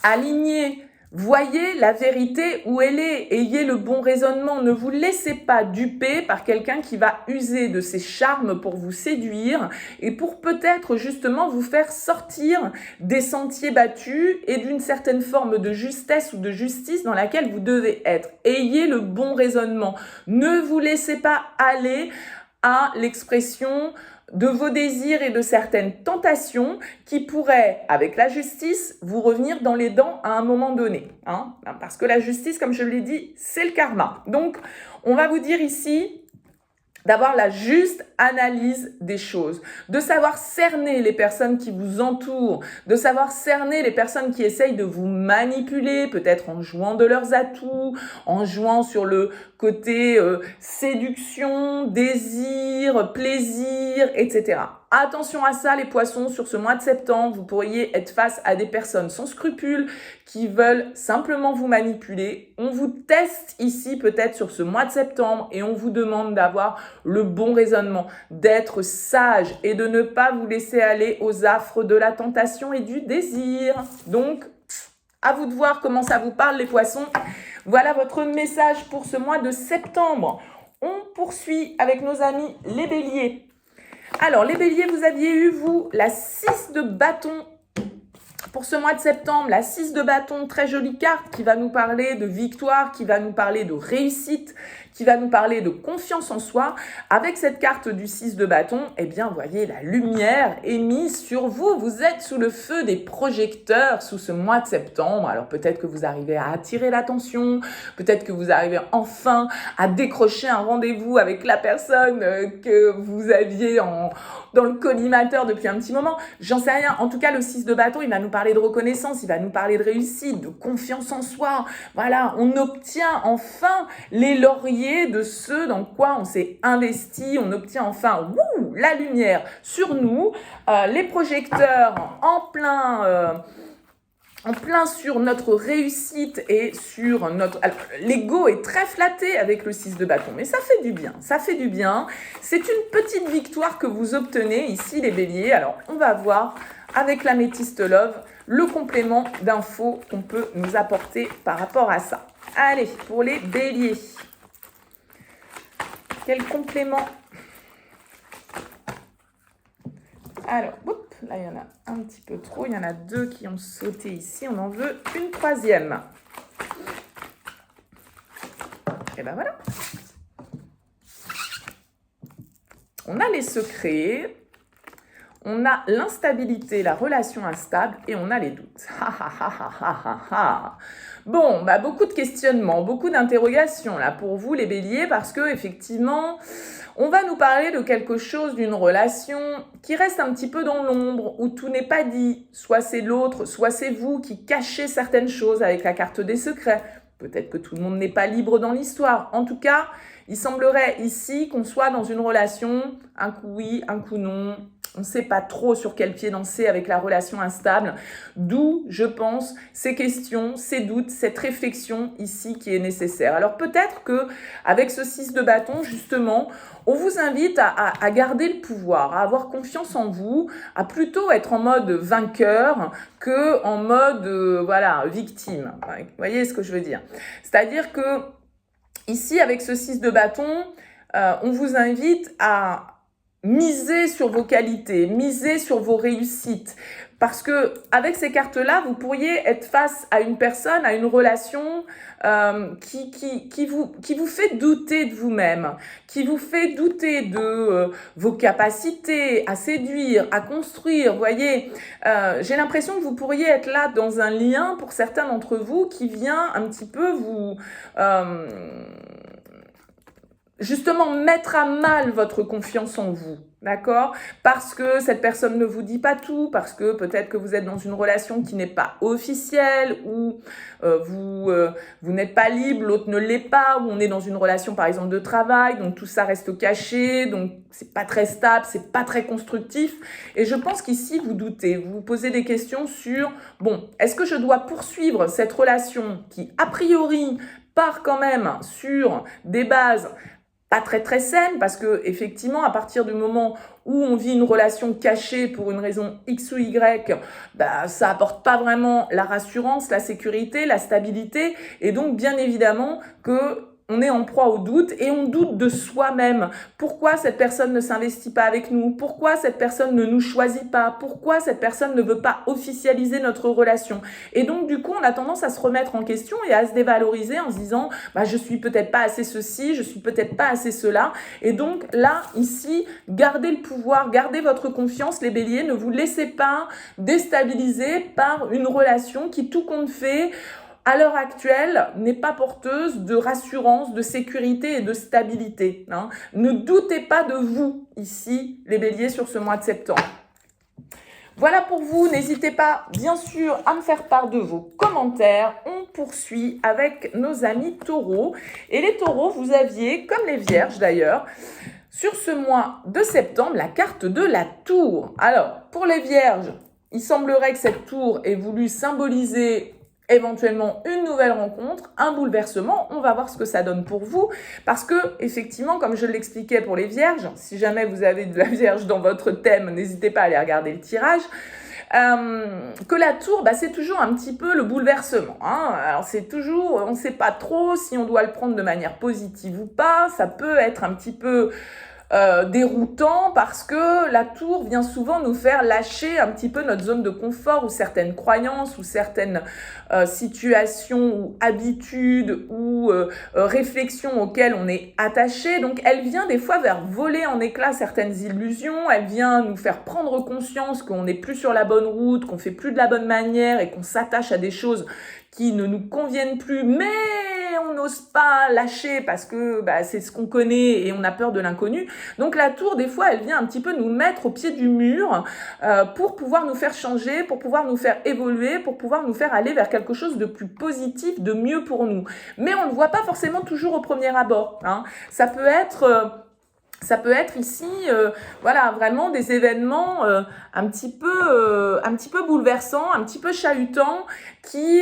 alignés, voyez la vérité où elle est, ayez le bon raisonnement, ne vous laissez pas duper par quelqu'un qui va user de ses charmes pour vous séduire et pour peut-être justement vous faire sortir des sentiers battus et d'une certaine forme de justesse ou de justice dans laquelle vous devez être. Ayez le bon raisonnement, ne vous laissez pas aller à l'expression de vos désirs et de certaines tentations qui pourraient, avec la justice, vous revenir dans les dents à un moment donné, hein, parce que la justice, comme je l'ai dit, c'est le karma. Donc, on va vous dire ici d'avoir la juste analyse des choses, de savoir cerner les personnes qui vous entourent, de savoir cerner les personnes qui essayent de vous manipuler, peut-être en jouant de leurs atouts, en jouant sur le côté séduction, désir, plaisir, etc. Attention à ça les poissons, sur ce mois de septembre, vous pourriez être face à des personnes sans scrupules qui veulent simplement vous manipuler. On vous teste ici peut-être sur ce mois de septembre et on vous demande d'avoir le bon raisonnement, d'être sage et de ne pas vous laisser aller aux affres de la tentation et du désir. Donc, à vous de voir comment ça vous parle les poissons. Voilà votre message pour ce mois de septembre. On poursuit avec nos amis les béliers. Alors, les béliers, vous aviez eu, vous, la 6 de bâton pour ce mois de septembre. La 6 de bâton, très jolie carte qui va nous parler de victoire, qui va nous parler de réussite, qui va nous parler de confiance en soi. Avec cette carte du 6 de bâton, eh bien, vous voyez, la lumière est mise sur vous. Vous êtes sous le feu des projecteurs sous ce mois de septembre. Alors, peut-être que vous arrivez à attirer l'attention, peut-être que vous arrivez enfin à décrocher un rendez-vous avec la personne que vous aviez dans le collimateur depuis un petit moment. J'en sais rien. En tout cas, le 6 de bâton, il va nous parler de reconnaissance, il va nous parler de réussite, de confiance en soi. Voilà, on obtient enfin les lauriers de ce dans quoi on s'est investi. On obtient enfin la lumière sur nous, les projecteurs en plein en plein sur notre réussite et sur notre... L'ego est très flatté avec le 6 de bâton, mais ça fait du bien, ça fait du bien. C'est une petite victoire que vous obtenez ici, les béliers. Alors, on va voir avec l'améthyste love le complément d'infos qu'on peut nous apporter par rapport à ça. Allez, pour les béliers. Quel complément? Alors, hop, là, il y en a un petit peu trop. Il y en a 2 qui ont sauté ici. On en veut une 3e. Et ben voilà. On a les secrets. On a l'instabilité, la relation instable. Et on a les doutes. Bon, bah, beaucoup de questionnements, beaucoup d'interrogations là pour vous, les béliers, parce que effectivement... On va nous parler de quelque chose, d'une relation qui reste un petit peu dans l'ombre, où tout n'est pas dit. Soit c'est l'autre, soit c'est vous qui cachez certaines choses avec la carte des secrets. Peut-être que tout le monde n'est pas libre dans l'histoire. En tout cas, il semblerait ici qu'on soit dans une relation, un coup oui, un coup non. On ne sait pas trop sur quel pied danser avec la relation instable. D'où, je pense, ces questions, ces doutes, cette réflexion ici qui est nécessaire. Alors peut-être que avec ce 6 de bâton, justement, on vous invite à garder le pouvoir, à avoir confiance en vous, à plutôt être en mode vainqueur que en mode voilà, victime. Vous voyez ce que je veux dire? C'est-à-dire que ici, avec ce 6 de bâton, on vous invite à misez sur vos qualités, misez sur vos réussites. Parce que avec ces cartes-là, vous pourriez être face à une personne, à une relation qui vous fait douter de vous-même, qui vous fait douter de vos capacités à séduire, à construire. Vous voyez, j'ai l'impression que vous pourriez être là dans un lien pour certains d'entre vous qui vient un petit peu vous... justement mettre à mal votre confiance en vous, d'accord? Parce que cette personne ne vous dit pas tout, parce que peut-être que vous êtes dans une relation qui n'est pas officielle, ou vous n'êtes pas libre, l'autre ne l'est pas, ou on est dans une relation par exemple de travail, donc tout ça reste caché, donc c'est pas très stable, c'est pas très constructif. Et je pense qu'ici vous doutez, vous vous posez des questions sur, bon, est-ce que je dois poursuivre cette relation qui a priori part quand même sur des bases pas très saine, parce que effectivement, à partir du moment où on vit une relation cachée pour une raison X ou Y, bah, ça apporte pas vraiment la rassurance, la sécurité, la stabilité, et donc bien évidemment que on est en proie au doute et on doute de soi-même. Pourquoi cette personne ne s'investit pas avec nous? Pourquoi cette personne ne nous choisit pas? Pourquoi cette personne ne veut pas officialiser notre relation? Et donc, du coup, on a tendance à se remettre en question et à se dévaloriser en se disant bah, « je suis peut-être pas assez ceci, je suis peut-être pas assez cela ». Et donc, là, ici, gardez le pouvoir, gardez votre confiance, les béliers. Ne vous laissez pas déstabiliser par une relation qui, tout compte fait, à l'heure actuelle, n'est pas porteuse de rassurance, de sécurité et de stabilité. Hein. Ne doutez pas de vous, ici, les béliers, sur ce mois de septembre. Voilà pour vous. N'hésitez pas, bien sûr, à me faire part de vos commentaires. On poursuit avec nos amis taureaux. Et les taureaux, vous aviez, comme les vierges d'ailleurs, sur ce mois de septembre, la carte de la tour. Alors, pour les vierges, il semblerait que cette tour ait voulu symboliser éventuellement une nouvelle rencontre, un bouleversement. On va voir ce que ça donne pour vous. Parce que, effectivement, comme je l'expliquais pour les vierges, si jamais vous avez de la vierge dans votre thème, n'hésitez pas à aller regarder le tirage. Que la tour, bah, c'est toujours un petit peu le bouleversement. Hein. Alors, c'est toujours, on ne sait pas trop si on doit le prendre de manière positive ou pas. Ça peut être un petit peu déroutant parce que la tour vient souvent nous faire lâcher un petit peu notre zone de confort ou certaines croyances ou certaines situations ou habitudes ou réflexions auxquelles on est attaché. Donc elle vient des fois vers voler en éclats certaines illusions, elle vient nous faire prendre conscience qu'on n'est plus sur la bonne route, qu'on fait plus de la bonne manière et qu'on s'attache à des choses qui ne nous conviennent plus, mais on n'ose pas lâcher parce que bah, c'est ce qu'on connaît et on a peur de l'inconnu. Donc la tour, des fois, elle vient un petit peu nous mettre au pied du mur pour pouvoir nous faire changer, pour pouvoir nous faire évoluer, pour pouvoir nous faire aller vers quelque chose de plus positif, de mieux pour nous. Mais on ne le voit pas forcément toujours au premier abord. Hein. Ça peut être... Ça peut être ici, voilà, vraiment des événements un petit peu bouleversants, un petit peu chahutants, qui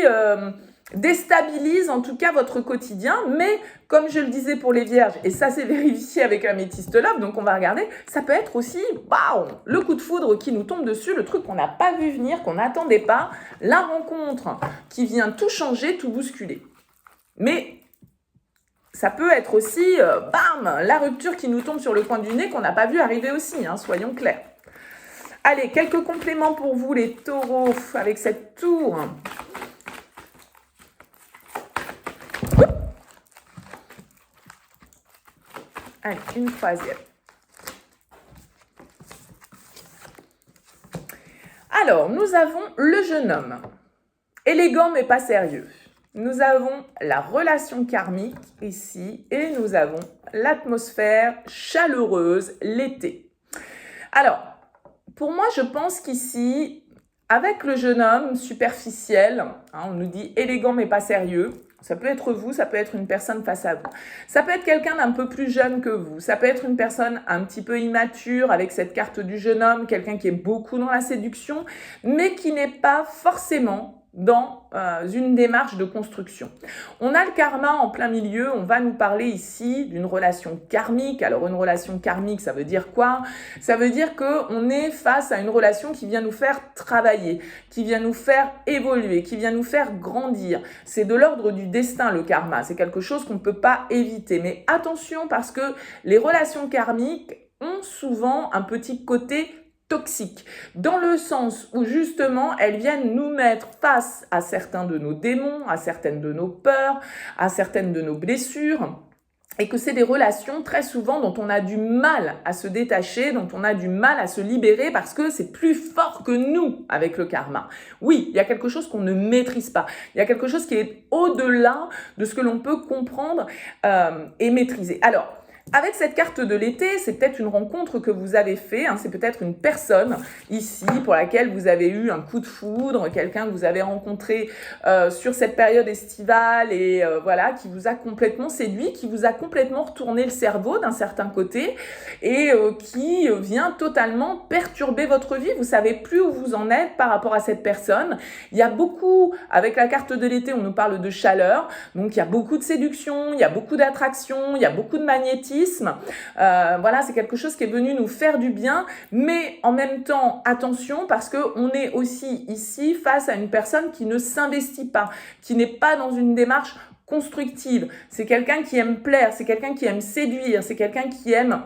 déstabilisent en tout cas votre quotidien. Mais comme je le disais pour les vierges, et ça c'est vérifié avec l'améthyste love, donc on va regarder, ça peut être aussi, waouh, le coup de foudre qui nous tombe dessus, le truc qu'on n'a pas vu venir, qu'on n'attendait pas, la rencontre qui vient tout changer, tout bousculer. Mais ça peut être aussi, bam, la rupture qui nous tombe sur le coin du nez qu'on n'a pas vu arriver aussi, hein, soyons clairs. Allez, quelques compléments pour vous les taureaux avec cette tour. Allez, une troisième. Alors, nous avons le jeune homme, élégant mais pas sérieux. Nous avons la relation karmique ici et nous avons l'atmosphère chaleureuse l'été. Alors, pour moi, je pense qu'ici, avec le jeune homme superficiel, hein, on nous dit élégant mais pas sérieux, ça peut être vous, ça peut être une personne face à vous. Ça peut être quelqu'un d'un peu plus jeune que vous. Ça peut être une personne un petit peu immature avec cette carte du jeune homme, quelqu'un qui est beaucoup dans la séduction, mais qui n'est pas forcément dans une démarche de construction. On a le karma en plein milieu, on va nous parler ici d'une relation karmique. Alors une relation karmique, ça veut dire quoi? Ça veut dire qu'on est face à une relation qui vient nous faire travailler, qui vient nous faire évoluer, qui vient nous faire grandir. C'est de l'ordre du destin le karma, c'est quelque chose qu'on ne peut pas éviter. Mais attention parce que les relations karmiques ont souvent un petit côté toxiques, dans le sens où justement elles viennent nous mettre face à certains de nos démons, à certaines de nos peurs, à certaines de nos blessures, et que c'est des relations très souvent dont on a du mal à se détacher, dont on a du mal à se libérer parce que c'est plus fort que nous avec le karma. Oui, il y a quelque chose qu'on ne maîtrise pas, il y a quelque chose qui est au-delà de ce que l'on peut comprendre et maîtriser. Alors, avec cette carte de l'été, c'est peut-être une rencontre que vous avez fait, hein, c'est peut-être une personne ici pour laquelle vous avez eu un coup de foudre, quelqu'un que vous avez rencontré sur cette période estivale et voilà, qui vous a complètement séduit, qui vous a complètement retourné le cerveau d'un certain côté et qui vient totalement perturber votre vie. Vous savez plus où vous en êtes par rapport à cette personne. Il y a beaucoup, avec la carte de l'été, on nous parle de chaleur, donc il y a beaucoup de séduction, il y a beaucoup d'attraction, il y a beaucoup de magnétisme. Voilà, c'est quelque chose qui est venu nous faire du bien, mais en même temps, attention, parce qu'on est aussi ici face à une personne qui ne s'investit pas, qui n'est pas dans une démarche constructive. C'est quelqu'un qui aime plaire, c'est quelqu'un qui aime séduire, c'est quelqu'un qui aime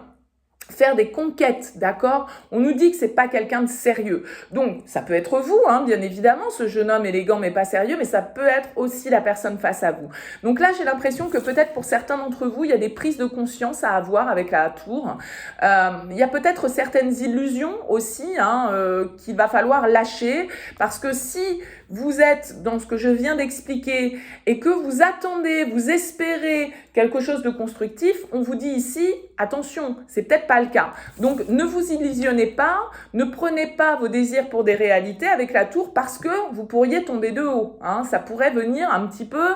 faire des conquêtes, d'accord? On nous dit que c'est pas quelqu'un de sérieux. Donc, ça peut être vous, hein, bien évidemment, ce jeune homme élégant mais pas sérieux, mais ça peut être aussi la personne face à vous. Donc là, j'ai l'impression que peut-être pour certains d'entre vous, il y a des prises de conscience à avoir avec la tour. Il y a peut-être certaines illusions aussi hein, qu'il va falloir lâcher, parce que si vous êtes dans ce que je viens d'expliquer et que vous attendez, vous espérez quelque chose de constructif, on vous dit ici, attention, c'est peut-être pas le cas. Donc, ne vous illusionnez pas, ne prenez pas vos désirs pour des réalités avec la tour parce que vous pourriez tomber de haut. Hein. Ça pourrait venir un petit peu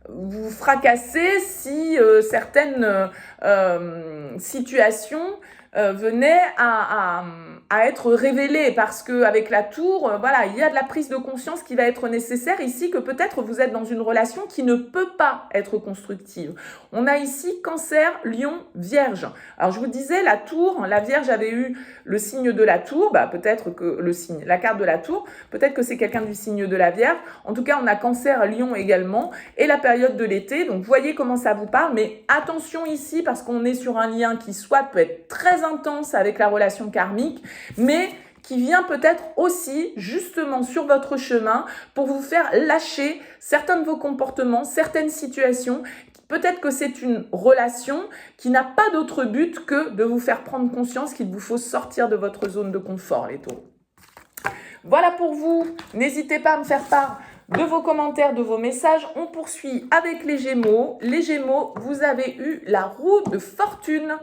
vous fracasser si certaines situations venaient à être révélées parce qu'avec la tour, voilà, il y a de la prise de conscience qui va être nécessaire ici, que peut-être vous êtes dans une relation qui ne peut pas être constructive. On a ici Cancer, Lion, Vierge. Alors je vous disais, la tour, la Vierge avait eu le signe de la tour, bah, peut-être que la carte de la tour, peut-être que c'est quelqu'un du signe de la Vierge. En tout cas, on a Cancer, Lion également, et la période de l'été. Donc voyez comment ça vous parle, mais attention ici parce qu'on est sur un lien qui soit peut être très intense avec la relation karmique, mais qui vient peut-être aussi justement sur votre chemin pour vous faire lâcher certains de vos comportements, certaines situations. Peut-être que c'est une relation qui n'a pas d'autre but que de vous faire prendre conscience qu'il vous faut sortir de votre zone de confort, les taureaux. Voilà pour vous. N'hésitez pas à me faire part de vos commentaires, de vos messages. On poursuit avec les Gémeaux. Les Gémeaux, vous avez eu la roue de fortune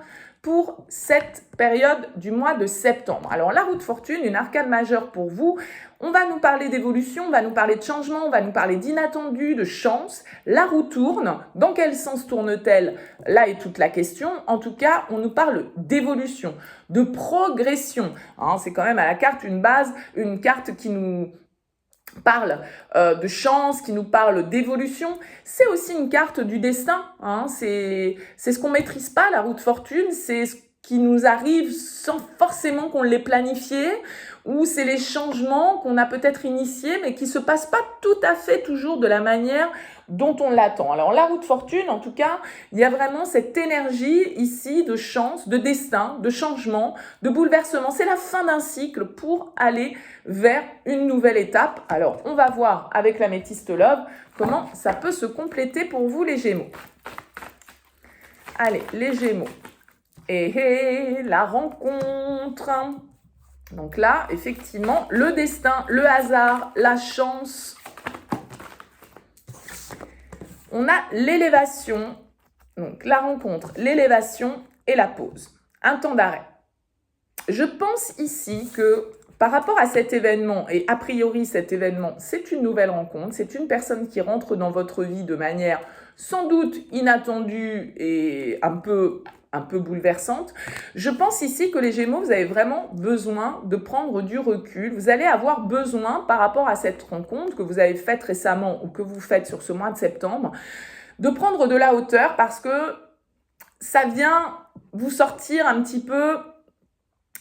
pour cette période du mois de septembre. Alors, la roue de fortune, une arcane majeure pour vous. On va nous parler d'évolution, on va nous parler de changement, on va nous parler d'inattendu, de chance. La roue tourne. Dans quel sens tourne-t-elle? Là est toute la question. En tout cas, on nous parle d'évolution, de progression. Hein, c'est quand même à la carte une base, une carte qui nous parle de chance, qui nous parle d'évolution. C'est aussi une carte du destin. Hein, c'est ce qu'on maîtrise pas, la roue de fortune. C'est ce qui nous arrive sans forcément qu'on l'ait planifié, ou c'est les changements qu'on a peut-être initiés, mais qui se passent pas tout à fait toujours de la manière dont on l'attend. Alors, la roue de fortune, en tout cas, il y a vraiment cette énergie ici de chance, de destin, de changement, de bouleversement. C'est la fin d'un cycle pour aller vers une nouvelle étape. Alors, on va voir avec l'améthyste Love comment ça peut se compléter pour vous, les Gémeaux. Allez, les Gémeaux. Et la rencontre. Donc là, effectivement, le destin, le hasard, la chance. On a l'élévation, donc la rencontre, l'élévation et la pause. Un temps d'arrêt. Je pense ici que par rapport à cet événement, et a priori cet événement, c'est une nouvelle rencontre, c'est une personne qui rentre dans votre vie de manière sans doute inattendue et un peu bouleversante. Je pense ici que les Gémeaux, vous avez vraiment besoin de prendre du recul. Vous allez avoir besoin, par rapport à cette rencontre que vous avez faite récemment ou que vous faites sur ce mois de septembre, de prendre de la hauteur parce que ça vient vous sortir un petit peu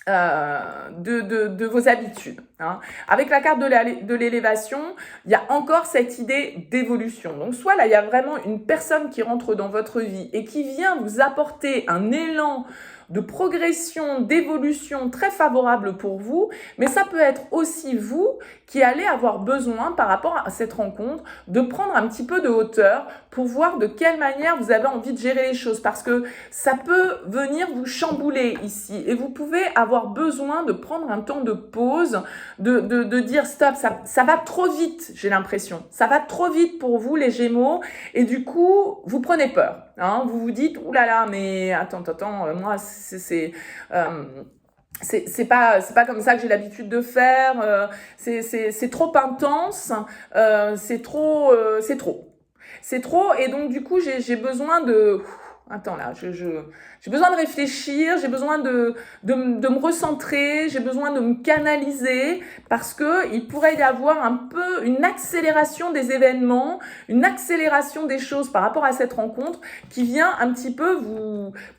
de vos habitudes. Hein. Avec la carte de l'élévation, il y a encore cette idée d'évolution. Donc, soit là, il y a vraiment une personne qui rentre dans votre vie et qui vient vous apporter un élan de progression, d'évolution très favorable pour vous, mais ça peut être aussi vous qui allez avoir besoin, par rapport à cette rencontre, de prendre un petit peu de hauteur pour voir de quelle manière vous avez envie de gérer les choses, parce que ça peut venir vous chambouler ici, et vous pouvez avoir besoin de prendre un temps de pause, de dire stop, ça va trop vite, j'ai l'impression, ça va trop vite pour vous les Gémeaux, et du coup, vous prenez peur. Hein, vous vous dites, oulala, mais attends, moi, c'est pas comme ça que j'ai l'habitude de faire, c'est trop intense, c'est trop, et donc du coup, j'ai besoin de... Attends là, j'ai besoin de réfléchir, j'ai besoin de me recentrer, j'ai besoin de me canaliser parce que il pourrait y avoir un peu une accélération des événements, une accélération des choses par rapport à cette rencontre qui vient un petit peu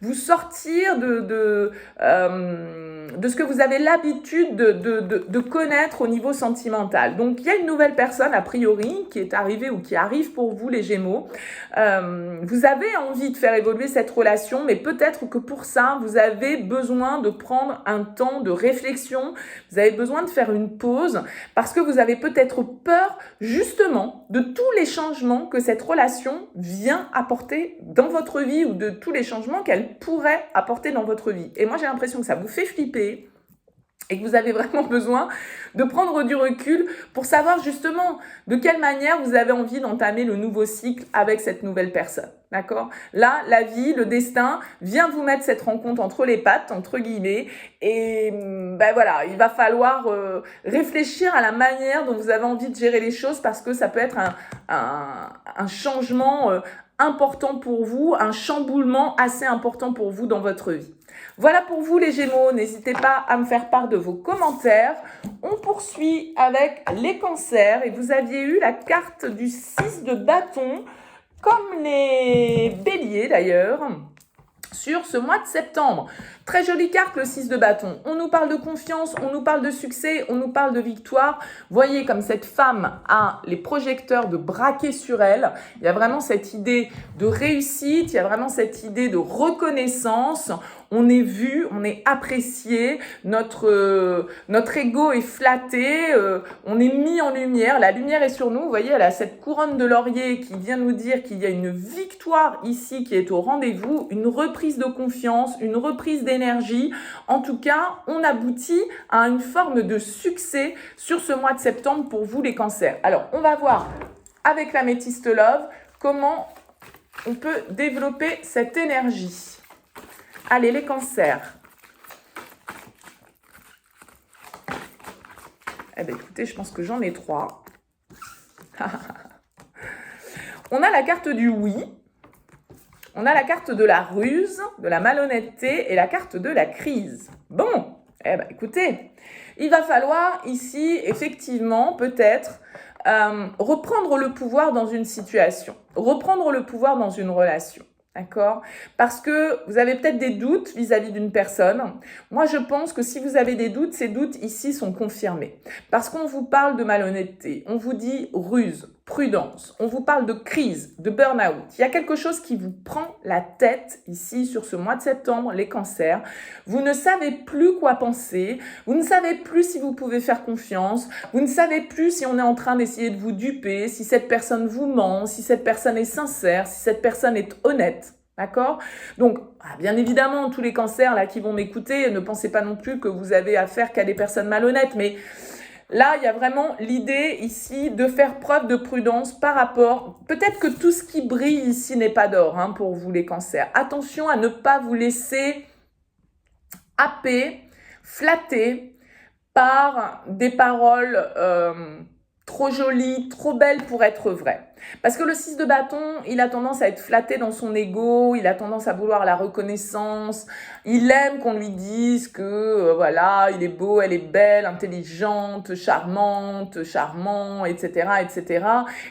vous sortir de ce que vous avez l'habitude de connaître au niveau sentimental. Donc, il y a une nouvelle personne, a priori, qui est arrivée ou qui arrive pour vous, les Gémeaux. Vous avez envie de faire évoluer cette relation, mais peut-être que pour ça, vous avez besoin de prendre un temps de réflexion, vous avez besoin de faire une pause, parce que vous avez peut-être peur, justement, de tous les changements que cette relation vient apporter dans votre vie, ou de tous les changements qu'elle pourrait apporter dans votre vie. Et moi, j'ai l'impression que ça vous fait flipper, et que vous avez vraiment besoin de prendre du recul pour savoir justement de quelle manière vous avez envie d'entamer le nouveau cycle avec cette nouvelle personne. D'accord? Là, la vie, le destin vient vous mettre cette rencontre entre les pattes, entre guillemets, et ben voilà, il va falloir réfléchir à la manière dont vous avez envie de gérer les choses, parce que ça peut être un changement important pour vous, un chamboulement assez important pour vous dans votre vie. Voilà pour vous les Gémeaux, n'hésitez pas à me faire part de vos commentaires. On poursuit avec les Cancers, et vous aviez eu la carte du 6 de bâton, comme les Béliers d'ailleurs, sur ce mois de septembre. Très jolie carte, le 6 de bâton. On nous parle de confiance, on nous parle de succès, on nous parle de victoire. Voyez comme cette femme a les projecteurs de braquer sur elle. Il y a vraiment cette idée de réussite, il y a vraiment cette idée de reconnaissance. On est vu, on est apprécié, notre ego est flatté, on est mis en lumière, la lumière est sur nous. Vous voyez, elle a cette couronne de laurier qui vient nous dire qu'il y a une victoire ici qui est au rendez-vous, une reprise de confiance, une reprise d'énergie. En tout cas, on aboutit à une forme de succès sur ce mois de septembre pour vous les Cancers. Alors, on va voir avec l'améthyste Love comment on peut développer cette énergie. Allez, les cancers. Eh bien, écoutez, je pense que j'en ai 3. On a la carte du oui. On a la carte de la ruse, de la malhonnêteté et la carte de la crise. Bon, eh bien, écoutez, il va falloir ici, effectivement, peut-être, reprendre le pouvoir dans une situation, reprendre le pouvoir dans une relation. D'accord? Parce que vous avez peut-être des doutes vis-à-vis d'une personne. Moi, je pense que si vous avez des doutes, ces doutes ici sont confirmés. Parce qu'on vous parle de malhonnêteté, on vous dit ruse, prudence, on vous parle de crise, de burn-out. Il y a quelque chose qui vous prend la tête ici sur ce mois de septembre, les cancers. Vous ne savez plus quoi penser, vous ne savez plus si vous pouvez faire confiance, vous ne savez plus si on est en train d'essayer de vous duper, si cette personne vous ment, si cette personne est sincère, si cette personne est honnête. D'accord? Donc, bien évidemment, tous les cancers là qui vont m'écouter, ne pensez pas non plus que vous avez affaire qu'à des personnes malhonnêtes, mais là, il y a vraiment l'idée ici de faire preuve de prudence par rapport... Peut-être que tout ce qui brille ici n'est pas d'or pour vous les cancers. Attention à ne pas vous laisser happer, flatter par des paroles trop jolies, trop belles pour être vraies. Parce que le 6 de bâton, il a tendance à être flatté dans son ego, il a tendance à vouloir la reconnaissance, il aime qu'on lui dise que voilà, il est beau, elle est belle, intelligente, charmante, charmant, etc., etc.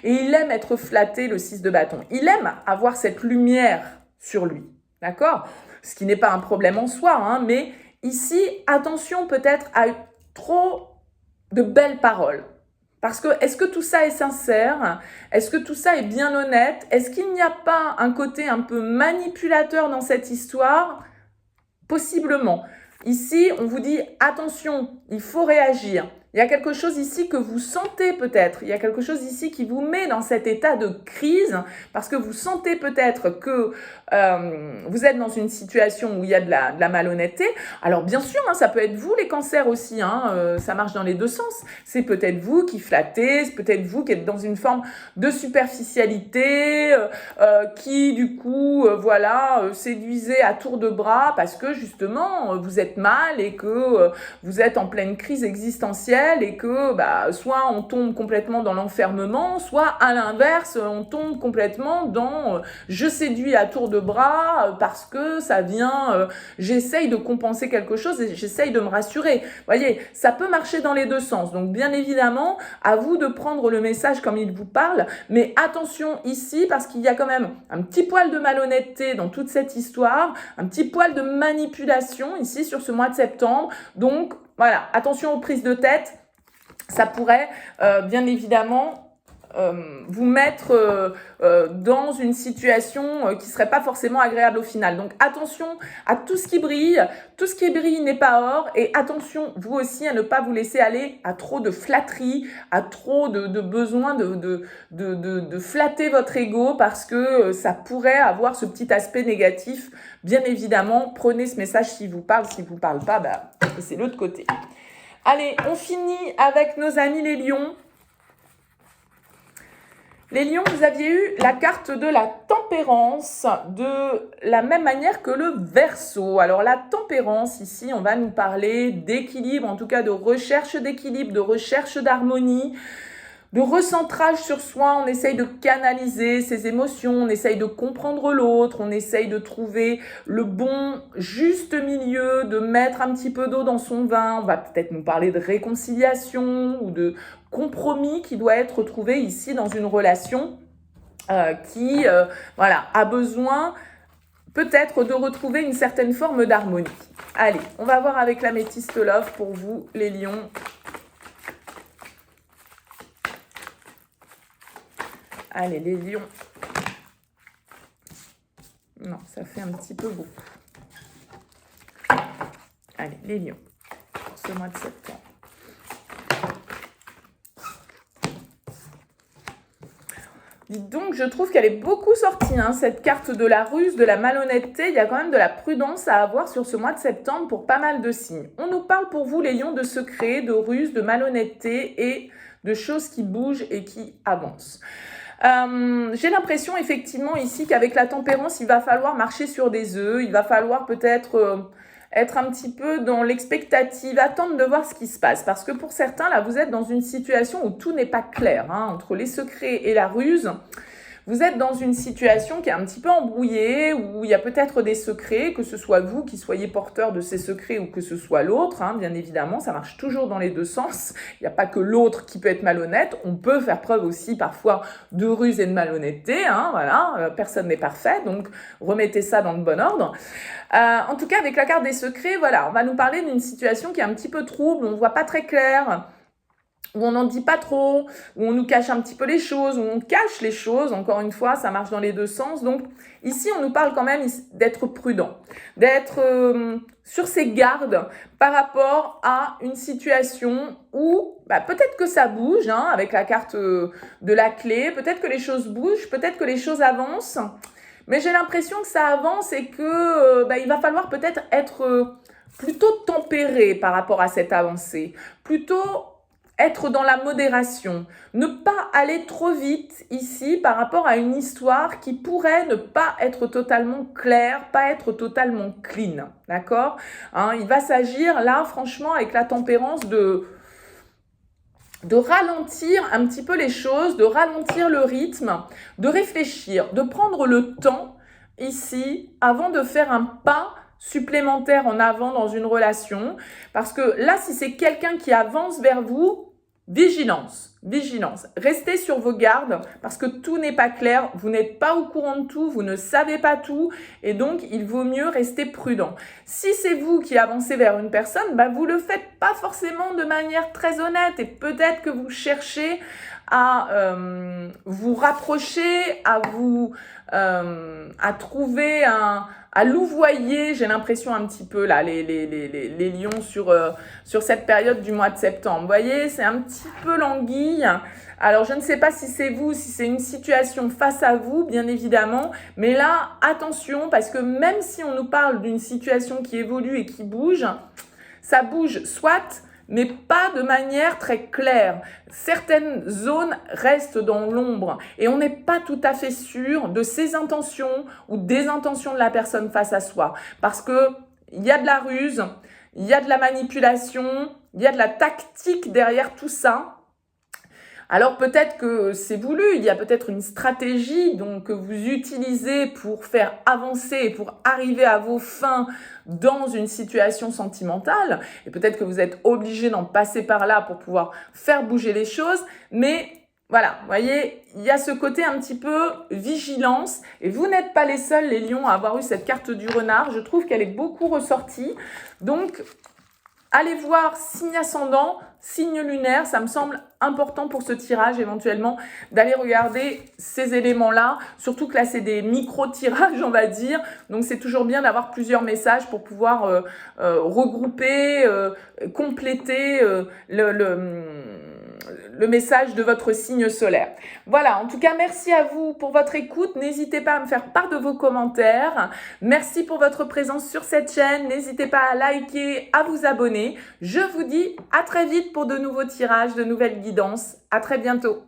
Et il aime être flatté, le 6 de bâton. Il aime avoir cette lumière sur lui, d'accord? Ce qui n'est pas un problème en soi, mais ici, attention peut-être à trop de belles paroles. Parce que, est-ce que tout ça est sincère? Est-ce que tout ça est bien honnête? Est-ce qu'il n'y a pas un côté un peu manipulateur dans cette histoire? Possiblement. Ici, on vous dit, attention, il faut réagir. Il y a quelque chose ici que vous sentez peut-être. Il y a quelque chose ici qui vous met dans cet état de crise parce que vous sentez peut-être que vous êtes dans une situation où il y a de la malhonnêteté. Alors bien sûr, ça peut être vous les cancers aussi. Ça marche dans les deux sens. C'est peut-être vous qui flattez, c'est peut-être vous qui êtes dans une forme de superficialité, qui du coup, séduisez à tour de bras parce que justement, vous êtes mal et que vous êtes en pleine crise existentielle et que soit on tombe complètement dans l'enfermement, soit à l'inverse, on tombe complètement dans je séduis à tour de bras parce que ça vient, j'essaye de compenser quelque chose et j'essaye de me rassurer. Vous voyez, ça peut marcher dans les deux sens. Donc bien évidemment, à vous de prendre le message comme il vous parle, mais attention ici parce qu'il y a quand même un petit poil de malhonnêteté dans toute cette histoire, un petit poil de manipulation ici sur ce mois de septembre. Donc voilà, attention aux prises de tête, ça pourrait bien évidemment vous mettre dans une situation qui serait pas forcément agréable au final. Donc attention à tout ce qui brille n'est pas or, et attention vous aussi à ne pas vous laisser aller à trop de flatterie, à trop de besoin de flatter votre ego parce que ça pourrait avoir ce petit aspect négatif. Bien évidemment, prenez ce message s'il vous parle pas, c'est l'autre côté. Allez, on finit avec nos amis les lions. Les lions, vous aviez eu la carte de la tempérance de la même manière que le Verseau. Alors la tempérance, ici, on va nous parler d'équilibre, en tout cas de recherche d'équilibre, de recherche d'harmonie, de recentrage sur soi. On essaye de canaliser ses émotions, on essaye de comprendre l'autre, on essaye de trouver le bon juste milieu, de mettre un petit peu d'eau dans son vin. On va peut-être nous parler de réconciliation ou de compromis qui doit être trouvé ici dans une relation qui a besoin peut-être de retrouver une certaine forme d'harmonie. Allez, on va voir avec l'améthyste love pour vous les lions. Allez, les lions. Non, ça fait un petit peu beaucoup. Allez, les lions, pour ce mois de septembre. Dites donc, je trouve qu'elle est beaucoup sortie, cette carte de la ruse, de la malhonnêteté. Il y a quand même de la prudence à avoir sur ce mois de septembre pour pas mal de signes. On nous parle pour vous, les lions, de secrets, de ruses, de malhonnêteté et de choses qui bougent et qui avancent. J'ai l'impression effectivement ici qu'avec la tempérance, il va falloir marcher sur des œufs, il va falloir peut-être être un petit peu dans l'expectative, attendre de voir ce qui se passe. Parce que pour certains, là, vous êtes dans une situation où tout n'est pas clair, hein, entre les secrets et la ruse. Vous êtes dans une situation qui est un petit peu embrouillée, où il y a peut-être des secrets, que ce soit vous qui soyez porteur de ces secrets ou que ce soit l'autre, hein, bien évidemment, ça marche toujours dans les deux sens. Il n'y a pas que l'autre qui peut être malhonnête, on peut faire preuve aussi parfois de ruse et de malhonnêteté, hein, voilà, personne n'est parfait, donc remettez ça dans le bon ordre. En tout cas, avec la carte des secrets, voilà, on va nous parler d'une situation qui est un petit peu trouble, on ne voit pas très clair, où on n'en dit pas trop, où on nous cache un petit peu les choses, où on cache les choses, encore une fois, ça marche dans les deux sens. Donc ici, on nous parle quand même d'être prudent, d'être sur ses gardes par rapport à une situation où peut-être que ça bouge, hein, avec la carte de la clé, peut-être que les choses bougent, peut-être que les choses avancent, mais j'ai l'impression que ça avance et que il va falloir peut-être être plutôt tempéré par rapport à cette avancée, plutôt être dans la modération, ne pas aller trop vite ici par rapport à une histoire qui pourrait ne pas être totalement claire, pas être totalement clean, d'accord, hein, il va s'agir là, franchement, avec la tempérance de ralentir un petit peu les choses, de ralentir le rythme, de réfléchir, de prendre le temps ici avant de faire un pas supplémentaire en avant dans une relation. Parce que là, si c'est quelqu'un qui avance vers vous, vigilance, vigilance. Restez sur vos gardes parce que tout n'est pas clair, vous n'êtes pas au courant de tout, vous ne savez pas tout et donc il vaut mieux rester prudent. Si c'est vous qui avancez vers une personne, vous le faites pas forcément de manière très honnête et peut-être que vous cherchez à vous rapprocher, à trouver à louvoyer, j'ai l'impression un petit peu là, les lions sur cette période du mois de septembre. Vous voyez, c'est un petit peu l'anguille. Alors, je ne sais pas si c'est vous, si c'est une situation face à vous, bien évidemment. Mais là, attention, parce que même si on nous parle d'une situation qui évolue et qui bouge, ça bouge soit, mais pas de manière très claire. Certaines zones restent dans l'ombre et on n'est pas tout à fait sûr de ses intentions ou des intentions de la personne face à soi. Parce que il y a de la ruse, il y a de la manipulation, il y a de la tactique derrière tout ça. Alors peut-être que c'est voulu, il y a peut-être une stratégie donc, que vous utilisez pour faire avancer et pour arriver à vos fins dans une situation sentimentale. Et peut-être que vous êtes obligé d'en passer par là pour pouvoir faire bouger les choses. Mais voilà, vous voyez, il y a ce côté un petit peu vigilance. Et vous n'êtes pas les seuls, les lions, à avoir eu cette carte du renard. Je trouve qu'elle est beaucoup ressortie. Donc, allez voir signe ascendant, signe lunaire, ça me semble important pour ce tirage éventuellement d'aller regarder ces éléments-là, surtout que là c'est des micro-tirages on va dire, donc c'est toujours bien d'avoir plusieurs messages pour pouvoir regrouper, compléter le message de votre signe solaire. Voilà, en tout cas, merci à vous pour votre écoute. N'hésitez pas à me faire part de vos commentaires. Merci pour votre présence sur cette chaîne. N'hésitez pas à liker, à vous abonner. Je vous dis à très vite pour de nouveaux tirages, de nouvelles guidances. À très bientôt.